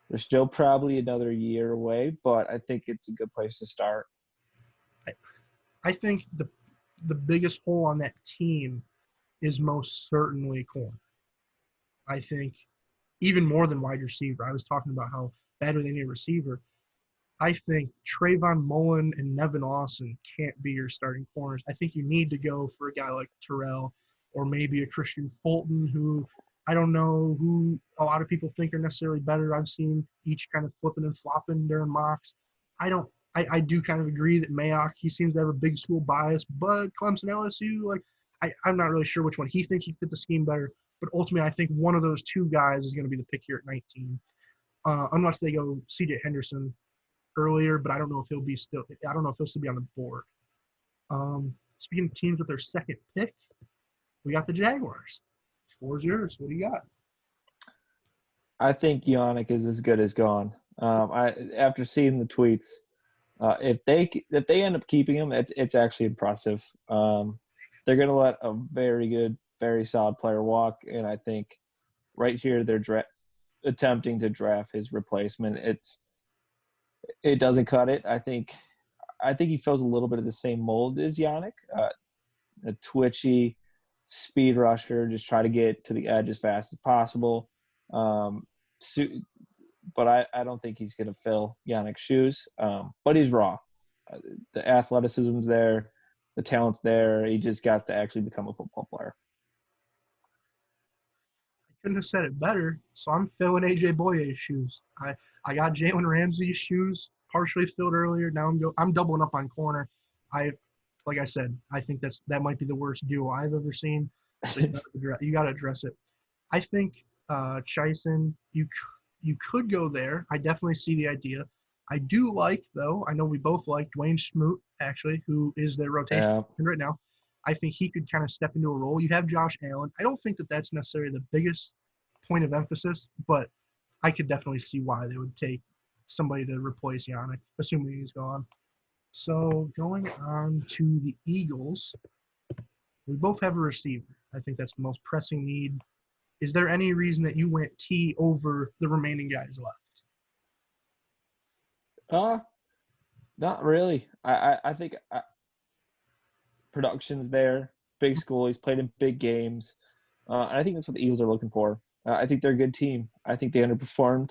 they're still probably another year away, but I think it's a good place to start. I think the biggest hole on that team is most certainly corner. I think even more than wide receiver. I was talking about how better they need a receiver. I think Trayvon Mullen and Nevin Austin can't be your starting corners. I think you need to go for a guy like Terrell or maybe a Christian Fulton, who I don't know who a lot of people think are necessarily better. I've seen each kind of flipping and flopping during mocks. I don't I do kind of agree that Mayock, he seems to have a big school bias, but Clemson, LSU, like I'm not really sure which one he thinks would fit the scheme better. But ultimately, I think one of those two guys is going to be the pick here at 19, unless they go C.J. Henderson earlier. But I don't know if he'll be still. I don't know if he'll still be on the board. Speaking of teams with their second pick, we got the Jaguars. Floor's yours. What do you got? I think Yannick is as good as gone. After seeing the tweets, if they end up keeping him, it's actually impressive. They're going to let a very good, very solid player walk, and I think right here they're attempting to draft his replacement. It doesn't cut it. I think he fills a little bit of the same mold as Yannick, a twitchy speed rusher, just try to get to the edge as fast as possible. But I don't think he's going to fill Yannick's shoes. But he's raw. The athleticism's there, the talent's there. He just got to actually become a football player. Couldn't have said it better. So I'm filling AJ Boye's shoes. I got Jalen Ramsey's shoes partially filled earlier. Now I'm doubling up on corner. Like I said, I think that might be the worst duo I've ever seen. So you got to address it. I think Chison, you could go there. I definitely see the idea. I do like, though, I know we both like Dwayne Smoot, actually, who is their rotation right now. I think he could kind of step into a role. You have Josh Allen. I don't think that that's necessarily the biggest point of emphasis, but I could definitely see why they would take somebody to replace Yannick, assuming he's gone. So going on to the Eagles, we both have a receiver. I think that's the most pressing need. Is there any reason that you went T over the remaining guys left? Not really. I think production's there. Big school. He's played in big games. And I think that's what the Eagles are looking for. I think they're a good team. I think they underperformed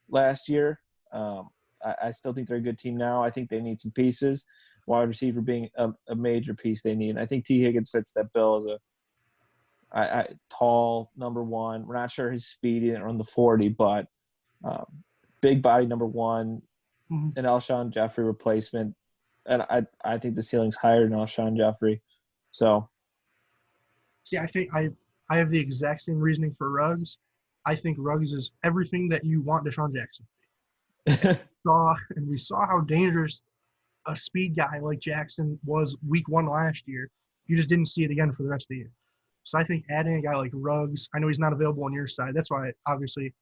last year. I still think they're a good team now. I think they need some pieces. Wide receiver being a major piece they need. And I think T. Higgins fits that bill as a tall number one. We're not sure his speed. He didn't run the 40, but big body number one, an Alshon Jeffrey replacement. And I think the ceiling's higher than Alshon Jeffrey. So, see, I think I have the exact same reasoning for Ruggs. I think Ruggs is everything that you want Deshaun Jackson to be. We saw how dangerous a speed guy like Jackson was week one last year. You just didn't see it again for the rest of the year. So I think adding a guy like Ruggs, I know he's not available on your side. That's why, obviously,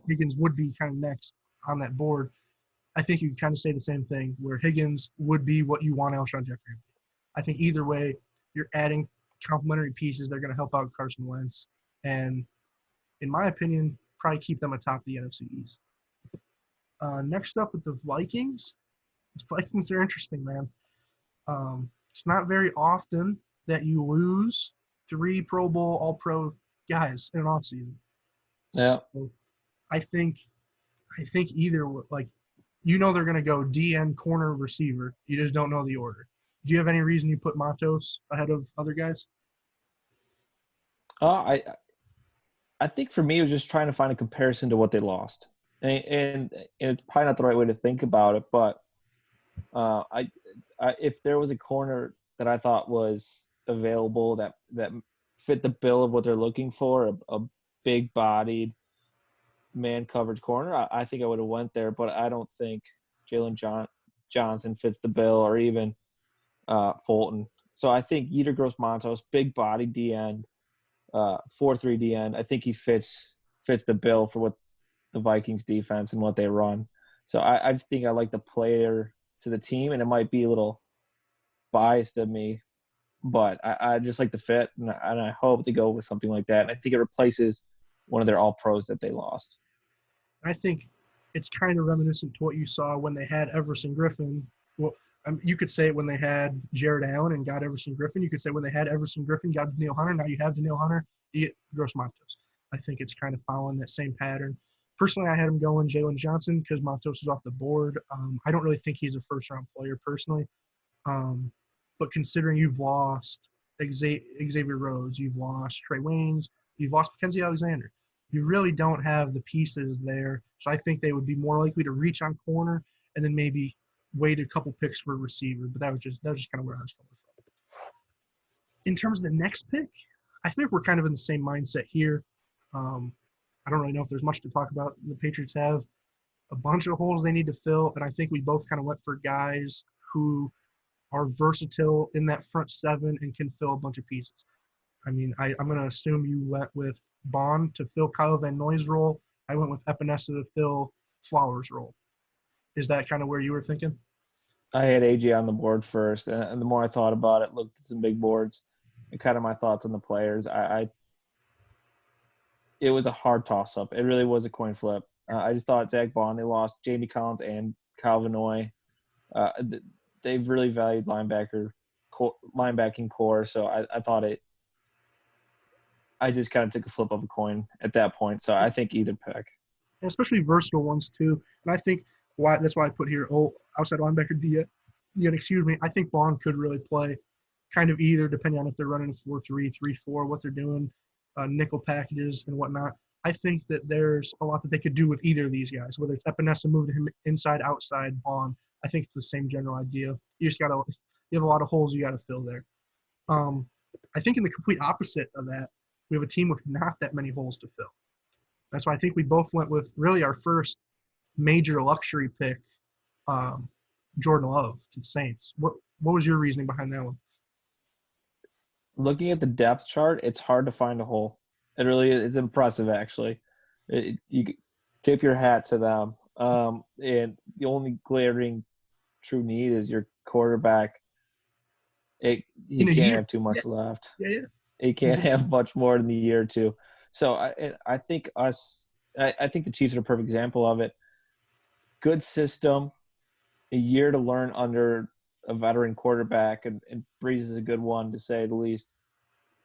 Higgins would be kind of next on that board. I think you kind of say the same thing, where Higgins would be what you want Alshon Jeffrey to be. I think either way, you're adding complementary pieces. They're going to help out Carson Wentz. And in my opinion, probably keep them atop the NFC East. Next up with the Vikings. The Vikings are interesting, man. It's not very often that you lose 3 Pro Bowl, All-Pro guys in an offseason. Yeah. So I think either, like, they're going to go DN, corner, receiver. You just don't know the order. Do you have any reason you put Matos ahead of other guys? I think for me, it was just trying to find a comparison to what they lost. And it's probably not the right way to think about it, but if there was a corner that I thought was available that fit the bill of what they're looking for, a big-bodied man coverage corner, I think I would have went there, but I don't think Jalen Johnson fits the bill, or even Fulton. So I think Yetur Gross-Matos, big body DN, 4-3 DN. I think he fits the bill for what the Vikings defense and what they run. So I just think I like the player to the team, and it might be a little biased of me, but I just like the fit, and I hope to go with something like that. And I think it replaces one of their all-pros that they lost. I think it's kind of reminiscent to what you saw when they had Everson Griffin. Well, you could say when they had Jared Allen and got Everson Griffin. You could say when they had Everson Griffin, got Danielle Hunter. Now you have Danielle Hunter, you get Gross-Matos. I think it's kind of following that same pattern. Personally, I had him going Jalen Johnson because Matos is off the board. I don't really think he's a first-round player personally. But considering you've lost Xavier Rhodes, you've lost Trey Waynes, you've lost Mackenzie Alexander, you really don't have the pieces there. So I think they would be more likely to reach on corner and then maybe waited a couple picks for a receiver, but that was just kind of where I was coming from. In terms of the next pick, I think we're kind of in the same mindset here. I don't really know if there's much to talk about. The Patriots have a bunch of holes they need to fill, and I think we both kind of went for guys who are versatile in that front seven and can fill a bunch of pieces. I mean, I'm going to assume you went with Bond to fill Kyle Van Noy's role. I went with Epinesa to fill Flowers' role. Is that kind of where you were thinking? I had AJ on the board first, and the more I thought about it, looked at some big boards, and kind of my thoughts on the players. It was a hard toss-up. It really was a coin flip. I just thought Zach Bond, they lost Jamie Collins and Kyle Van Noy. They've really valued linebacking core, so I thought I just kind of took a flip of a coin at that point. So I think either pick. And especially versatile ones too. And I think that's why I put here outside linebacker D. Excuse me. I think Bond could really play kind of either, depending on if they're running 4-3, 3-4, what they're doing, nickel packages and whatnot. I think that there's a lot that they could do with either of these guys, whether it's Epinesa moving him inside, outside, Bond. I think it's the same general idea. You have a lot of holes you got to fill there. I think in the complete opposite of that, we have a team with not that many holes to fill. That's why I think we both went with really our first major luxury pick, Jordan Love to the Saints. What was your reasoning behind that one? Looking at the depth chart, it's hard to find a hole. It really is impressive, actually. You tip your hat to them. And the only glaring true need is your quarterback. He can't have too much left. Yeah. He can't have much more than a year or two. So I think the Chiefs are a perfect example of it. Good system, a year to learn under a veteran quarterback, and Breeze is a good one to say the least.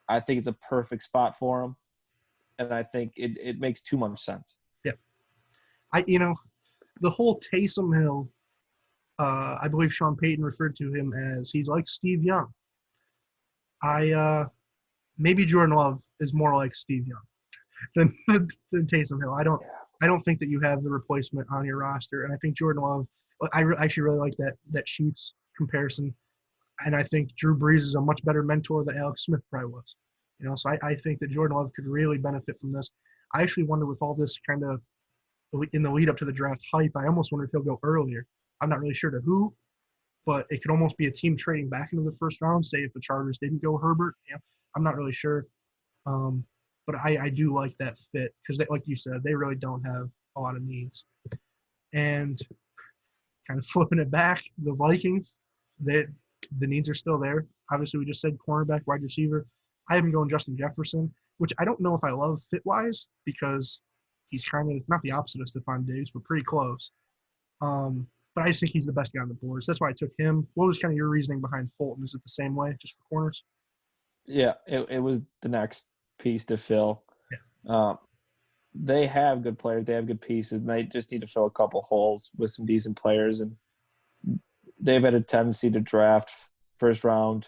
I think it's a perfect spot for him, and I think it makes too much sense. Yeah. The whole Taysom Hill, I believe Sean Payton referred to him as he's like Steve Young. Maybe Jordan Love is more like Steve Young than Taysom Hill. I don't think that you have the replacement on your roster, and I think Jordan Love. I actually really like that Chiefs comparison, and I think Drew Brees is a much better mentor than Alex Smith probably was. So I think that Jordan Love could really benefit from this. I actually wonder with all this kind of in the lead up to the draft hype, I almost wonder if he'll go earlier. I'm not really sure to who, but it could almost be a team trading back into the first round. Say if the Chargers didn't go Herbert, I'm not really sure. But I do like that fit because, like you said, they really don't have a lot of needs. And kind of flipping it back, the Vikings, the needs are still there. Obviously, we just said cornerback, wide receiver. I have him going Justin Jefferson, which I don't know if I love fit-wise because he's kind of not the opposite of Stephon Diggs, but pretty close. But I just think he's the best guy on the board. So that's why I took him. What was kind of your reasoning behind Fulton? Is it the same way, just for corners? Yeah, it was the next piece to fill. Yeah. They have good players. They have good pieces, and they just need to fill a couple holes with some decent players. And they've had a tendency to draft first-round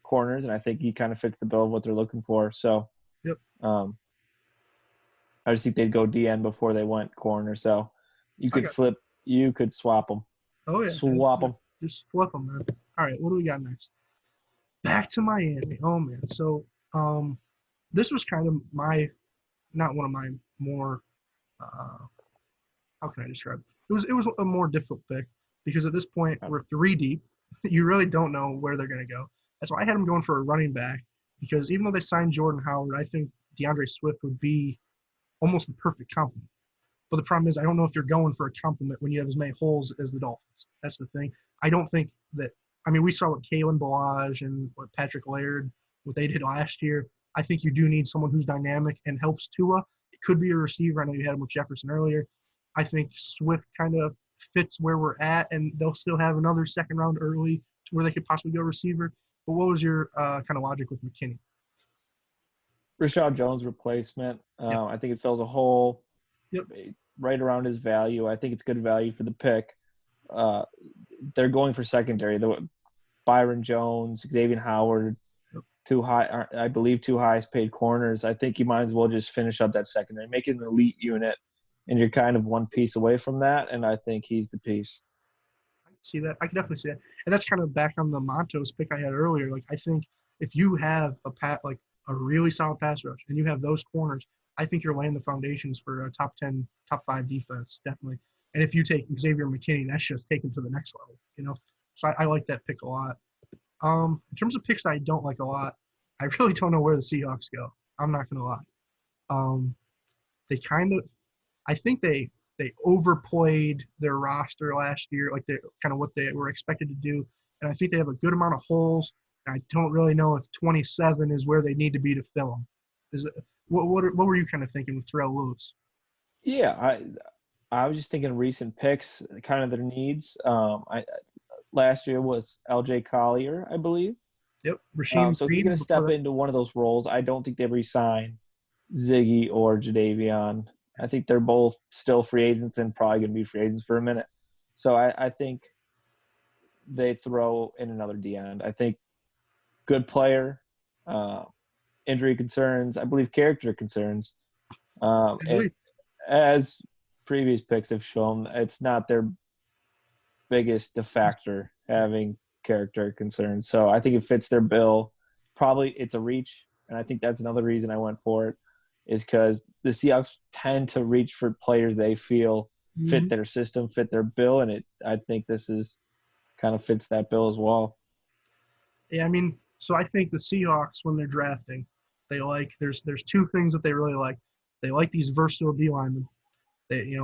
corners, and I think he kind of fits the bill of what they're looking for. So, yep. I just think they'd go DN before they went corner. So you could swap them. Oh yeah, swap them. Just flip them, man. All right, what do we got next? Back to Miami. Oh man, so this was kind of not one of my more how can I describe it? It was a more difficult pick because at this point we're 3 deep. You really don't know where they're going to go. That's why I had them going for a running back because even though they signed Jordan Howard, I think DeAndre Swift would be almost the perfect complement. But the problem is I don't know if you're going for a complement when you have as many holes as the Dolphins. That's the thing. I don't think that – I mean, we saw what Kalen Balaj and what Patrick Laird, what they did last year. I think you do need someone who's dynamic and helps Tua. It could be a receiver. I know you had him with Jefferson earlier. I think Swift kind of fits where we're at, and they'll still have another second round early to where they could possibly go receiver. But what was your kind of logic with McKinney? Rashad Jones replacement. Yep. I think it fills a hole Yep. right around his value. I think it's good value for the pick. They're going for secondary. Byron Jones, Xavier Howard, two highest paid corners. I think you might as well just finish up that secondary, make it an elite unit, and you're kind of one piece away from that, and I think he's the piece. see that. I can definitely see that. And that's kind of back on the Montos pick I had earlier. Like I think if you have like a really solid pass rush and you have those corners, I think you're laying the foundations for a top 10, top 5 defense, definitely. And if you take Xavier McKinney, that's just taken to the next level, you know. So I like that pick a lot. In terms of picks I don't like a lot, I really don't know where the Seahawks go. I'm not gonna lie. Um, they kind of, I think they overplayed their roster last year, like they kind of what they were expected to do, and I think they have a good amount of holes. And I don't really know if 27 is where they need to be to fill them. Is it, what were you kind of thinking with Terrell Lewis? Yeah, I was just thinking recent picks, kind of their needs. I last year was L.J. Collier, I believe. Yep, Rasheem So he's Green going to before step that. into one of those roles. I don't think they re-sign Ziggy or Jadeveon. I think they're both still free agents and probably going to be free agents for a minute. So I think they throw in another D end. I think good player, uh, injury concerns, I believe character concerns. I And agree. as previous picks have shown, it's not their biggest defactor having character concerns. So I think it fits their bill. Probably it's a reach, and I think that's another reason I went for it, is because the Seahawks tend to reach for players they feel fit Mhm. their system, fit their bill, and I think this is kind of fits that bill as well. Yeah, I mean, so I think the Seahawks when they're drafting, they like there's two things that they really like. They like these versatile D linemen. They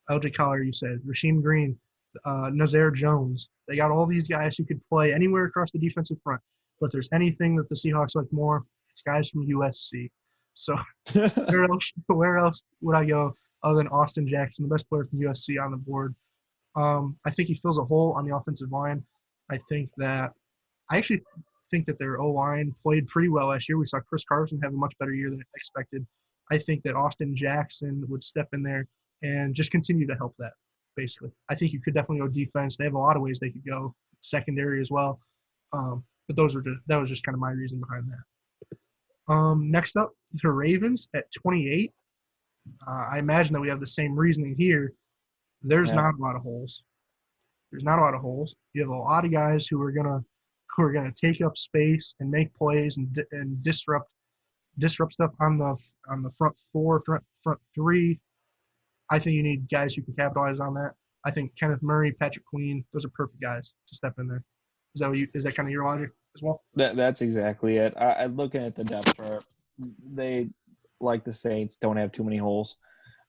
L.J. Collier, you said, Rasheem Green, Nazir Jones. They got all these guys who could play anywhere across the defensive front. But if there's anything that the Seahawks like more, it's guys from USC. So where else would I go other than Austin Jackson, the best player from USC on the board? I think he fills a hole on the offensive line. I think that I actually think that their O line played pretty well last year. We saw Chris Carson have a much better year than expected. I think that Austin Jackson would step in there and just continue to help that. Basically, I think you could definitely go defense. They have a lot of ways they could go secondary as well. But that was just kind of my reason behind that. Next up, the Ravens at 28. I imagine that we have the same reasoning here. There's Yeah. not a lot of holes. There's not a lot of holes. You have a lot of guys who are gonna take up space and make plays and disrupt stuff on the front four, front three. I think you need guys who can capitalize on that. I think Kenneth Murray, Patrick Queen, those are perfect guys to step in there. Is that kind of your logic as well? That's exactly it. Looking at the depth chart, they, like the Saints, don't have too many holes,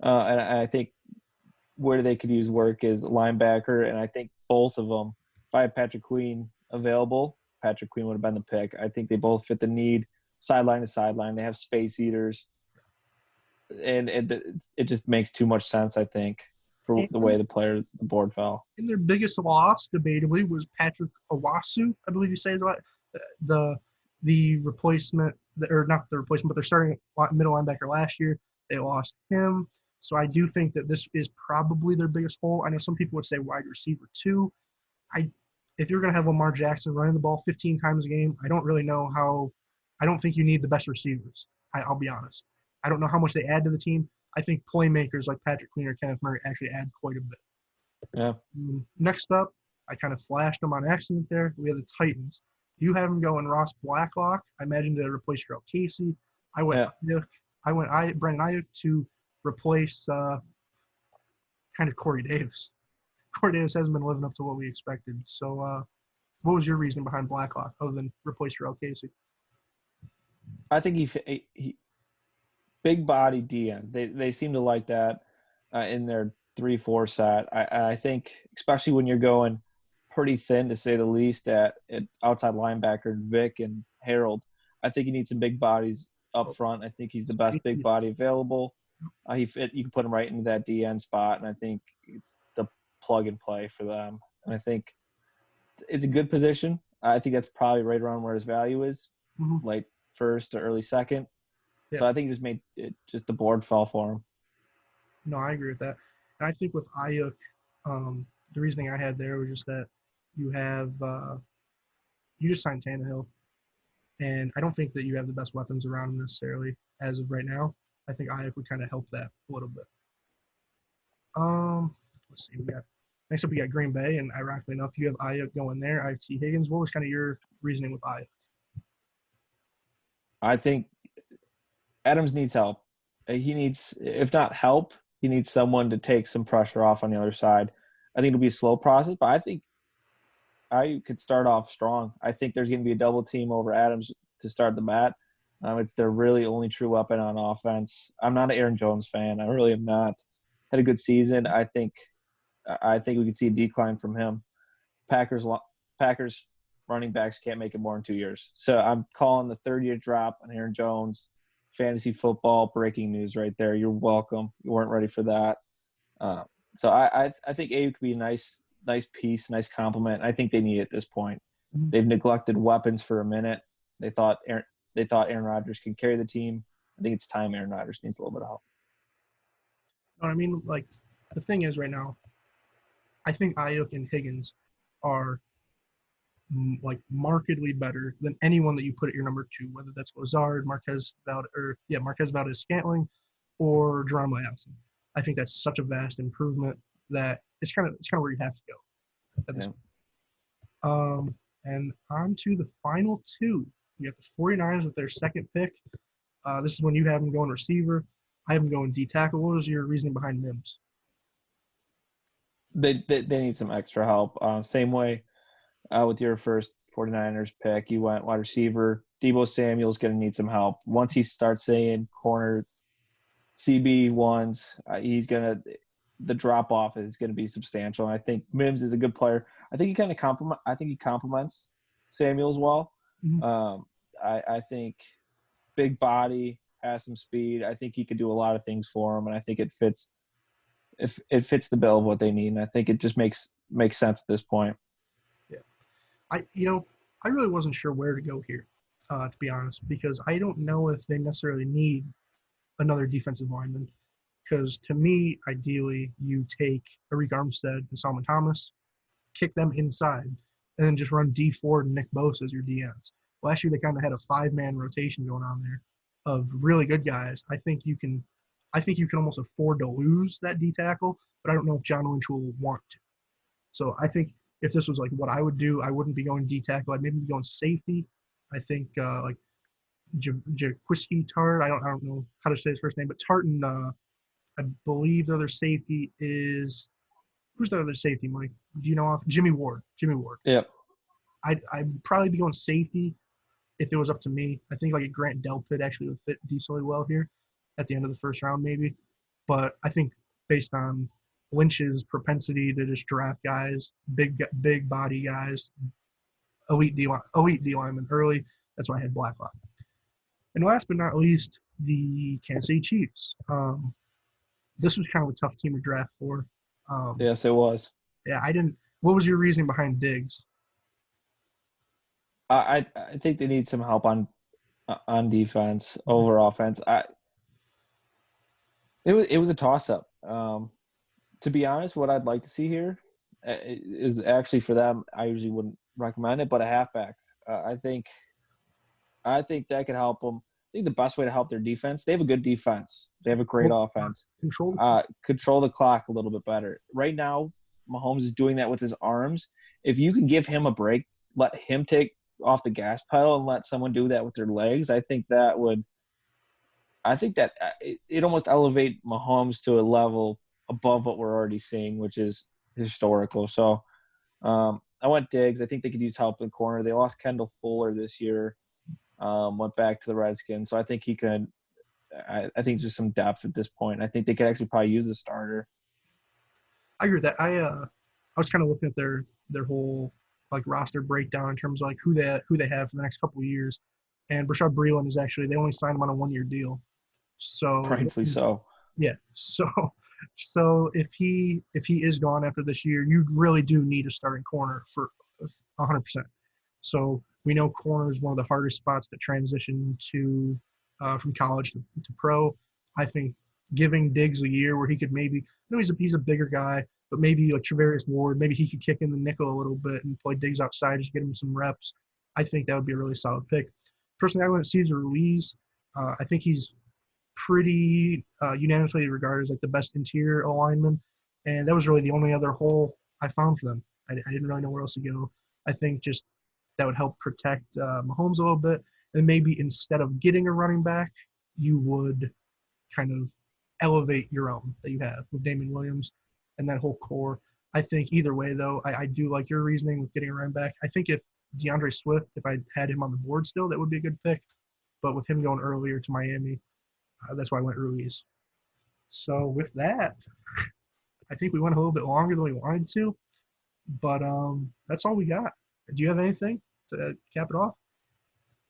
and I think where they could use work is linebacker, and I think both of them. If I had Patrick Queen available, Patrick Queen would have been the pick. I think they both fit the need, sideline to sideline. They have space eaters, and it just makes too much sense. I think for the way And, the board fell. and their biggest loss, debatably, was Patrick Owasu. I believe you say it right. The the replacement, or not the replacement, but they're starting middle linebacker last year. They lost him. So I do think that this is probably their biggest hole. I know some people would say wide receiver too. I if you're going to have Lamar Jackson running the ball 15 times a game, I don't really know how. I don't think you need the best receivers. I'll be honest. I don't know how much they add to the team. I think playmakers like Patrick Queen or Kenneth Murray actually add quite a bit. Yeah. Next up, I kind of flashed them on accident there. We have the Titans. You have them going Ross Blacklock. I imagine to replace Terrell Casey. I went Yeah. Brandon Ayuk to replace kind of Corey Davis. Corey Davis hasn't been living up to what we expected. So, what was your reason behind Blacklock other than replace Terrell Casey? I think he big body DNs. They seem to like that in their 3-4 set. I think especially when you're going pretty thin to say the least at outside linebacker Vic and Harold. I think you need some big bodies up front. I think he's the best big body available. You can put him right into that DN spot, and I think it's the plug and play for them. And I think it's a good position. I think that's probably right around where his value is, Mm-hmm. late first to early second. Yeah. So I think he just made it, just the board fell for him. No, I agree with that. And I think with Ayuk, the reasoning I had there was just that you have you just signed Tannehill, and I don't think that you have the best weapons around him necessarily as of right now. I think Ayuk would kind of help that a little bit. Let's see, we got Next up, we got Green Bay, and ironically enough, you have Ayuk going there. I have T. Higgins. What was kind of your reasoning with Ayuk? I think Adams needs help. He needs, if not help, he needs someone to take some pressure off on the other side. I think it'll be a slow process, but I think I could start off strong. I think there's going to be a double team over Adams to start the bat. It's their really only true weapon on offense. I'm not an Aaron Jones fan. I really am not. Had a good season. I think we could see a decline from him. Packers running backs can't make it more than 2 years. So I'm calling the third-year drop on Aaron Jones. Fantasy football breaking news right there. You're welcome. You weren't ready for that. So I think Abe could be a nice piece, nice compliment. I think they need it at this point. They've neglected weapons for a minute. They thought Aaron Rodgers can carry the team. I think it's time Aaron Rodgers needs a little bit of help. You know what I mean? Like, the thing is right now, I think Ayuk and Higgins are like markedly better than anyone that you put at your number 2, whether that's Lazard, Marquez Valdez-Scantling, or Geronimo Allison. I think that's such a vast improvement that it's kind of where you have to go at this point. And on to the final 2. We got the 49ers with their second pick. This is when you have them going receiver. I have them going D tackle. What was your reasoning behind Mims? They need some extra help. Same way with your first 49ers pick. You went wide receiver. Deebo Samuel's going to need some help. Once he starts saying corner CB1s, the drop-off is going to be substantial. And I think Mims is a good player. I think he complements Samuel as well. Mm-hmm. I think big body, has some speed. I think he could do a lot of things for him, and I think it fits the bill of what they need. And I think it just makes sense at this point. Yeah. I really wasn't sure where to go here, to be honest, because I don't know if they necessarily need another defensive lineman. Because to me, ideally, you take Arik Armstead and Solomon Thomas, kick them inside, and then just run D Ford and Nick Bosa as your DNs. Last year, they kind of had a 5-man rotation going on there of really good guys. I think you can almost afford to lose that D tackle, but I don't know if John Lynch will want to. So I think if this was like what I would do, I wouldn't be going D tackle. I'd maybe be going safety. I think like Jaquiski Tart. I don't know how to say his first name, but Tartan. I believe the other safety is who's the other safety, Mike? Do you know? Jimmy Ward. Yep. I'd probably be going safety if it was up to me. I think like a Grant Delpit actually would fit decently well here at the end of the first round maybe. But I think based on Lynch's propensity to just draft guys, big body guys, elite D linemen early, that's why I had Blacklock. And last but not least, the Kansas City Chiefs. This was kind of a tough team to draft for. Yes, it was. Yeah, I didn't. What was your reasoning behind Diggs? I think they need some help on defense over offense. It was a toss up. To be honest, what I'd like to see here is actually for them. I usually wouldn't recommend it, but a halfback. I think that could help them. I think the best way to help their defense. They have a good defense. They have a great offense. Control the clock a little bit better. Right now, Mahomes is doing that with his arms. If you can give him a break, let him take off the gas pedal and let someone do that with their legs, I think that it almost elevate Mahomes to a level above what we're already seeing, which is historical. So I went Diggs. I think they could use help in the corner. They lost Kendall Fuller this year, went back to the Redskins. So I think he could I think just some depth at this point. I think they could actually probably use a starter. I agree with that. I was kind of looking at their whole like roster breakdown in terms of like who they have for the next couple of years. And Rashad Breeland is actually, they only signed him on a 1-year deal. So Rightfully so. Yeah. So if he is gone after this year, you really do need a starting corner for 100%. So we know corner is one of the hardest spots to transition to from college to pro. I think giving Diggs a year where he could maybe, he's a bigger guy, but maybe like Travarius Ward, maybe he could kick in the nickel a little bit and play Diggs outside, just get him some reps. I think that would be a really solid pick. Personally, I went Cesar Ruiz. I think he's pretty unanimously regarded as like the best interior lineman, and that was really the only other hole I found for them. I didn't really know where else to go. I think just that would help protect Mahomes a little bit. And maybe instead of getting a running back, you would kind of elevate your own that you have with Damon Williams and that whole core. I think either way, though, I do like your reasoning with getting a running back. I think if DeAndre Swift, if I had him on the board still, that would be a good pick. But with him going earlier to Miami, that's why I went Ruiz. So with that, I think we went a little bit longer than we wanted to, but that's all we got. Do you have anything to cap it off?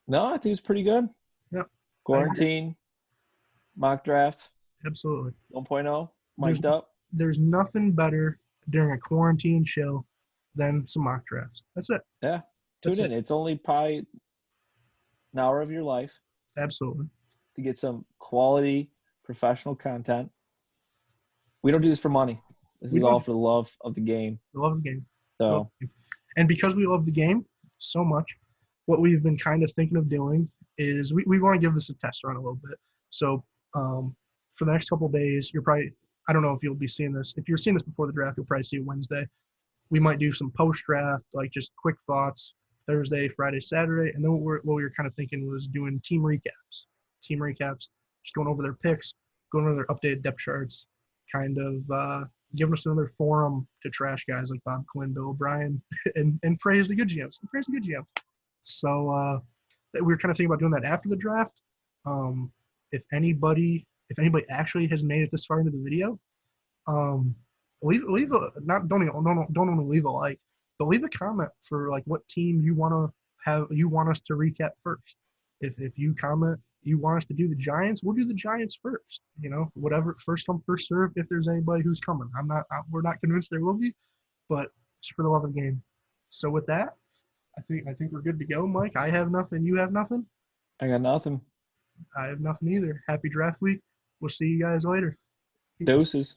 No, I think it's pretty good. Yep. Quarantine, mock draft Absolutely. 1.0, mic'd up. There's nothing better during a quarantine show than some mock drafts. That's it. Yeah, tune in. It's only probably an hour of your life Absolutely. to get some quality professional content. We don't do this for money. This is all for the love of the game. We love the game. So, and because we love the game so much, what we've been kind of thinking of doing is we want to give this a test run a little bit. So for the next couple of days, you're probably, I don't know if you'll be seeing this. If you're seeing this before the draft, you'll probably see it Wednesday. We might do some post-draft, like just quick thoughts, Thursday, Friday, Saturday. And then what we were kind of thinking was doing team recaps. Just going over their picks, going over their updated depth charts, kind of giving us another forum to trash guys like Bob Quinn, Bill O'Brien, and praise the good GMs. So we were kind of thinking about doing that after the draft. If anybody actually has made it this far into the video, leave a don't only leave a like, but leave a comment for like what team you want us to recap first. If you comment you want us to do the Giants, we'll do the Giants first. Whatever, first come first serve. If there's anybody who's coming, we're not convinced there will be, but just for the love of the game. So with that, I think we're good to go, Mike. I have nothing. You have nothing. I got nothing. I have nothing either. Happy draft week. We'll see you guys later. Peace. Doses.